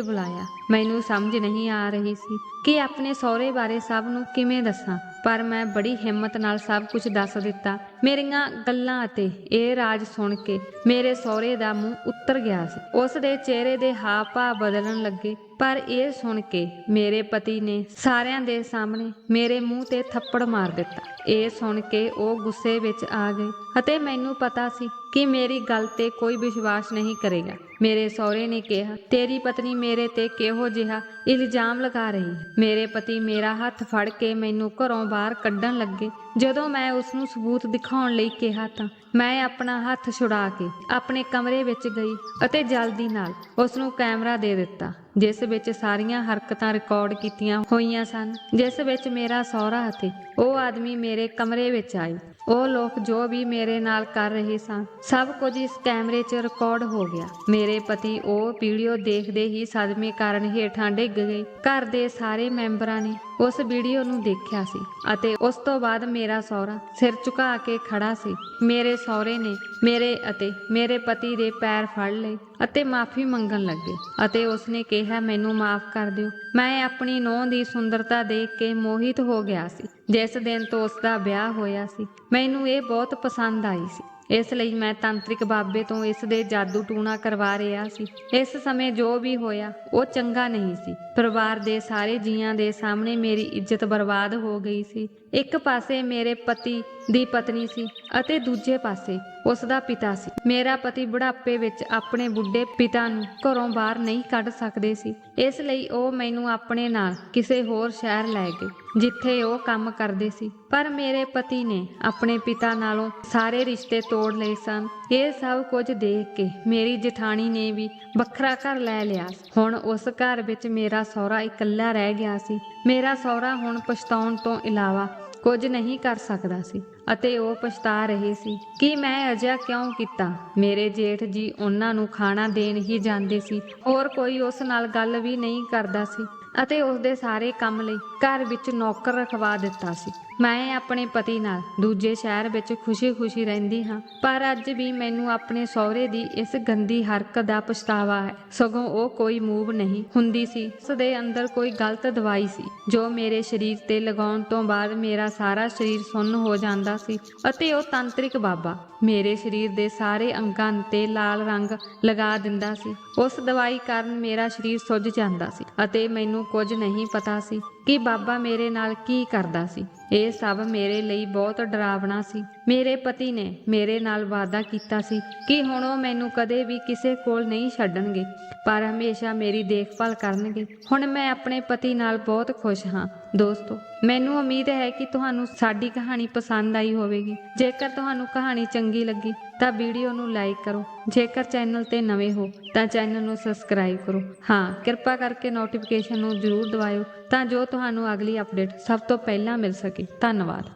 ਬੁਲਾਇਆ। ਮੈਨੂੰ ਸਮਝ ਨਹੀਂ ਆ ਰਹੀ ਸੀ ਕਿ ਆਪਣੇ ਸਹੁਰੇ ਬਾਰੇ ਸਭ ਨੂੰ ਕਿਵੇਂ ਦੱਸਾਂ, ਪਰ ਮੈਂ ਬੜੀ ਹਿੰਮਤ ਨਾਲ ਸਭ ਕੁਝ ਦੱਸ ਦਿੱਤਾ। ਮੇਰੀਆਂ ਗੱਲਾਂ ਅਤੇ ਇਹ ਰਾਜ ਸੁਣ ਕੇ ਮੇਰੇ ਸਹੁਰੇ ਦਾ ਮੂੰਹ ਉੱਤਰ ਗਿਆ ਸੀ। ਉਸ ਦੇ ਚਿਹਰੇ ਦੇ ਹਾਵ ਭਾਵ ਬਦਲਣ ਲੱਗੇ, ਪਰ ਇਹ ਸੁਣ ਕੇ ਮੇਰੇ ਪਤੀ ਨੇ ਸਾਰਿਆਂ ਦੇ ਸਾਹਮਣੇ ਮੇਰੇ ਮੂੰਹ ਤੇ ਥੱਪੜ ਮਾਰ ਦਿੱਤਾ। ਇਹ ਸੁਣ ਕੇ ਉਹ ਗੁੱਸੇ ਵਿੱਚ ਆ ਗਏ ਅਤੇ ਮੈਨੂੰ ਪਤਾ ਸੀ ਕਿ ਮੇਰੀ ਗੱਲ ਤੇ ਕੋਈ ਵਿਸ਼ਵਾਸ ਨਹੀਂ ਕਰੇਗਾ। ਮੇਰੇ ਸਹੁਰੇ ਨੇ ਕਿਹਾ, ਤੇਰੀ ਪਤਨੀ ਮੇਰੇ ਤੇ ਕਿਹੋ ਜਿਹਾ ਇਲਜ਼ਾਮ ਲਗਾ ਰਹੀ ਹੈ। ਮੇਰੇ ਪਤੀ ਮੇਰਾ ਹੱਥ ਫੜ ਕੇ ਮੈਨੂੰ ਘਰੋਂ ਬਾਹਰ ਕੱਢਣ ਲੱਗੇ। ਜਦੋਂ ਮੈਂ ਉਸ ਨੂੰ ਸਬੂਤ ਦਿਖਾਉਣ ਲਈ ਕਿਹਾ ਤਾਂ ਮੈਂ ਆਪਣਾ ਹੱਥ ਛੁਡਾ ਕੇ ਆਪਣੇ ਕਮਰੇ ਵਿੱਚ ਗਈ ਅਤੇ ਜਲਦੀ ਨਾਲ ਉਸ ਨੂੰ ਕੈਮਰਾ ਦੇ ਦਿੱਤਾ। ਜਿਸ ਵਿੱਚ ਸਾਰੀਆਂ ਹਰਕਤਾਂ ਰਿਕਾਰਡ ਕੀਤੀਆਂ ਹੋਈਆਂ ਸਨ, ਜਿਸ ਵਿੱਚ ਮੇਰਾ ਸਹੁਰਾ ਅਤੇ ਉਹ ਆਦਮੀ ਮੇਰੇ ਕਮਰੇ ਵਿੱਚ ਆਏ। ਉਹ ਲੋਕ ਜੋ ਵੀ ਮੇਰੇ ਨਾਲ ਕਰ ਰਹੇ ਸਨ, ਸਭ ਕੁਝ ਇਸ ਕੈਮਰੇ 'ਚ ਰਿਕਾਰਡ ਹੋ ਗਿਆ। ਮੇਰੇ ਪਤੀ ਉਹ ਵੀਡੀਓ ਦੇਖਦੇ ਹੀ ਸਦਮੇ ਕਾਰਨ ਹੇਠਾਂ ਡਿੱਗ ਗਏ। ਘਰ ਦੇ ਸਾਰੇ ਮੈਂਬਰਾਂ ਨੇ ਉਸ ਵੀਡੀਓ ਨੂੰ ਦੇਖਿਆ ਸੀ ਅਤੇ ਉਸ ਤੋਂ ਬਾਅਦ ਮੇਰਾ ਸਹੁਰਾ ਸਿਰ ਝੁਕਾ ਕੇ ਖੜਾ ਸੀ। ਮੇਰੇ ਸਹੁਰੇ ਨੇ ਮੇਰੇ ਅਤੇ ਮੇਰੇ ਪਤੀ ਦੇ ਪੈਰ ਫੜ ਲਏ ਅਤੇ ਮਾਫੀ ਮੰਗਣ ਲੱਗੇ ਅਤੇ ਉਸਨੇ ਕਿਹਾ, ਮੈਨੂੰ ਮਾਫ ਕਰ ਦਿਓ। ਮੈਂ ਆਪਣੀ ਨੂੰਹ ਦੀ ਸੁੰਦਰਤਾ ਦੇਖ ਕੇ ਮੋਹਿਤ ਹੋ ਗਿਆ ਸੀ। ਜਿਸ ਦਿਨ ਤੋਂ ਉਸਦਾ ਵਿਆਹ ਹੋਇਆ ਸੀ, ਮੈਨੂੰ ਇਹ ਬਹੁਤ ਪਸੰਦ ਆਈ ਸੀ। ਇਸ ਲਈ ਮੈਂ ਤਾਂਤਰਿਕ ਬਾਬੇ ਤੋਂ ਇਸ ਦੇ ਜਾਦੂ ਟੂਣਾ ਕਰਵਾ ਰਿਹਾ ਸੀ। ਇਸ ਸਮੇਂ ਜੋ ਵੀ ਹੋਇਆ ਉਹ ਚੰਗਾ ਨਹੀਂ ਸੀ। ਪਰਿਵਾਰ ਦੇ ਸਾਰੇ ਜੀਆਂ ਦੇ ਸਾਹਮਣੇ ਮੇਰੀ ਇੱਜ਼ਤ ਬਰਬਾਦ ਹੋ ਗਈ ਸੀ। ਇੱਕ ਪਾਸੇ ਮੇਰੇ ਪਤੀ ਦੀ ਪਤਨੀ ਸੀ ਅਤੇ ਦੂਜੇ ਪਾਸੇ ਉਸ ਦਾ ਪਿਤਾ ਸੀ। ਮੇਰਾ ਪਤੀ ਬੁਢਾਪੇ ਵਿੱਚ ਆਪਣੇ ਬੁੱਢੇ ਪਿਤਾ ਨੂੰ ਘਰੋਂ ਬਾਹਰ ਨਹੀਂ ਕੱਢ ਸਕਦੇ ਸੀ। ਇਸ ਲਈ ਉਹ ਮੈਨੂੰ ਆਪਣੇ ਨਾਲ ਕਿਸੇ ਹੋਰ ਸ਼ਹਿਰ ਲੈ ਗਏ ਜਿੱਥੇ ਉਹ ਕੰਮ ਕਰਦੇ ਸੀ। ਪਰ ਮੇਰੇ ਪਤੀ ਨੇ ਆਪਣੇ ਪਿਤਾ ਨਾਲੋਂ ਸਾਰੇ ਰਿਸ਼ਤੇ ਤੋੜ ਲਏ ਸਨ। ਇਹ ਸਭ ਕੁਝ ਦੇਖ ਕੇ ਮੇਰੀ ਜਠਾਣੀ ਨੇ ਵੀ ਵੱਖਰਾ ਘਰ ਲੈ ਲਿਆ। ਹੁਣ ਉਸ ਘਰ ਵਿੱਚ ਮੇਰਾ ਸਹੁਰਾ ਇਕੱਲਾ ਰਹਿ ਗਿਆ ਸੀ। ਮੇਰਾ ਸਹੁਰਾ ਹੁਣ ਪਛਤਾਉਣ ਤੋਂ ਇਲਾਵਾ ਕੁਝ ਨਹੀਂ ਕਰ ਸਕਦਾ ਸੀ ਅਤੇ ਉਹ ਪਛਤਾ ਰਹੇ ਸੀ ਕਿ ਮੈਂ ਅਜਿਹਾ ਕਿਉਂ ਕੀਤਾ। ਮੇਰੇ ਜੇਠ ਜੀ ਉਹਨਾਂ ਨੂੰ ਖਾਣਾ ਦੇਣ ਹੀ ਜਾਂਦੇ ਸੀ, ਹੋਰ ਕੋਈ ਉਸ ਨਾਲ ਗੱਲ ਵੀ ਨਹੀਂ ਕਰਦਾ ਸੀ ਅਤੇ ਉਸਦੇ ਸਾਰੇ ਕੰਮ ਲਈ ਘਰ ਵਿੱਚ ਨੌਕਰ ਰਖਵਾ ਦਿੱਤਾ ਸੀ। ਮੈਂ ਆਪਣੇ ਪਤੀ ਨਾਲ ਦੂਜੇ ਸ਼ਹਿਰ ਵਿੱਚ ਖੁਸ਼ੀ-ਖੁਸ਼ੀ ਰਹਿੰਦੀ ਹਾਂ, ਪਰ ਅੱਜ ਵੀ ਮੈਨੂੰ ਆਪਣੇ ਸਹੁਰੇ ਦੀ ਇਸ ਗੰਦੀ ਹਰਕਤ ਦਾ ਪਛਤਾਵਾ ਹੈ। ਸਗੋਂ ਉਹ ਕੋਈ ਮੂਵ ਨਹੀਂ ਹੁੰਦੀ ਸੀ, ਉਸ ਦੇ ਅੰਦਰ ਕੋਈ ਗਲਤ ਦਵਾਈ ਸੀ ਜੋ ਮੇਰੇ ਸਰੀਰ ਤੇ ਲਗਾਉਣ ਤੋਂ ਬਾਅਦ ਮੇਰਾ ਸਾਰਾ ਸਰੀਰ ਸੁੰਨ ਹੋ ਜਾਂਦਾ ਸੀ ਅਤੇ ਉਹ ਤਾਂਤਰਿਕ ਬਾਬਾ ਮੇਰੇ ਸਰੀਰ ਦੇ ਸਾਰੇ ਅੰਗਾਂ ਤੇ ਲਾਲ ਰੰਗ ਲਗਾ ਦਿੰਦਾ ਸੀ। ਉਸ ਦਵਾਈ ਕਾਰਨ ਮੇਰਾ ਸਰੀਰ ਸੁੱਜ ਜਾਂਦਾ ਸੀ ਅਤੇ ਮੈਨੂੰ ਕੁਝ ਨਹੀਂ ਪਤਾ ਸੀ ਕਿ ਬਾਬਾ ਮੇਰੇ ਨਾਲ ਕੀ ਕਰਦਾ ਸੀ। ਇਹ ਸਭ ਮੇਰੇ ਲਈ ਬਹੁਤ ਡਰਾਵਣਾ ਸੀ। ਮੇਰੇ ਪਤੀ ਨੇ ਮੇਰੇ ਨਾਲ ਵਾਅਦਾ ਕੀਤਾ ਸੀ ਕਿ ਹੁਣ ਉਹ ਮੈਨੂੰ ਕਦੇ ਵੀ ਕਿਸੇ ਕੋਲ ਨਹੀਂ ਛੱਡਣਗੇ, ਪਰ ਹਮੇਸ਼ਾ ਮੇਰੀ ਦੇਖਭਾਲ ਕਰਨਗੇ। ਹੁਣ ਮੈਂ ਆਪਣੇ ਪਤੀ ਨਾਲ ਬਹੁਤ ਖੁਸ਼ ਹਾਂ। ਦੋਸਤੋ, ਮੈਨੂੰ ਉਮੀਦ ਹੈ ਕਿ ਤੁਹਾਨੂੰ ਸਾਡੀ ਕਹਾਣੀ ਪਸੰਦ ਆਈ ਹੋਵੇਗੀ। ਜੇਕਰ ਤੁਹਾਨੂੰ ਕਹਾਣੀ ਚੰਗੀ ਲੱਗੀ ਤਾਂ ਵੀਡੀਓ ਨੂੰ ਲਾਈਕ ਕਰੋ। ਜੇਕਰ ਚੈਨਲ ਤੇ ਨਵੇਂ ਹੋ ਤਾਂ ਚੈਨਲ ਨੂੰ ਸਬਸਕ੍ਰਾਈਬ ਕਰੋ। ਹਾਂ, ਕਿਰਪਾ ਕਰਕੇ ਨੋਟੀਫਿਕੇਸ਼ਨ ਨੂੰ ਜ਼ਰੂਰ ਦਬਾਇਓ ਤਾਂ ਜੋ ਤੁਹਾਨੂੰ ਅਗਲੀ ਅਪਡੇਟ ਸਭ ਤੋਂ ਪਹਿਲਾਂ ਮਿਲ ਸਕੇ। ਧੰਨਵਾਦ।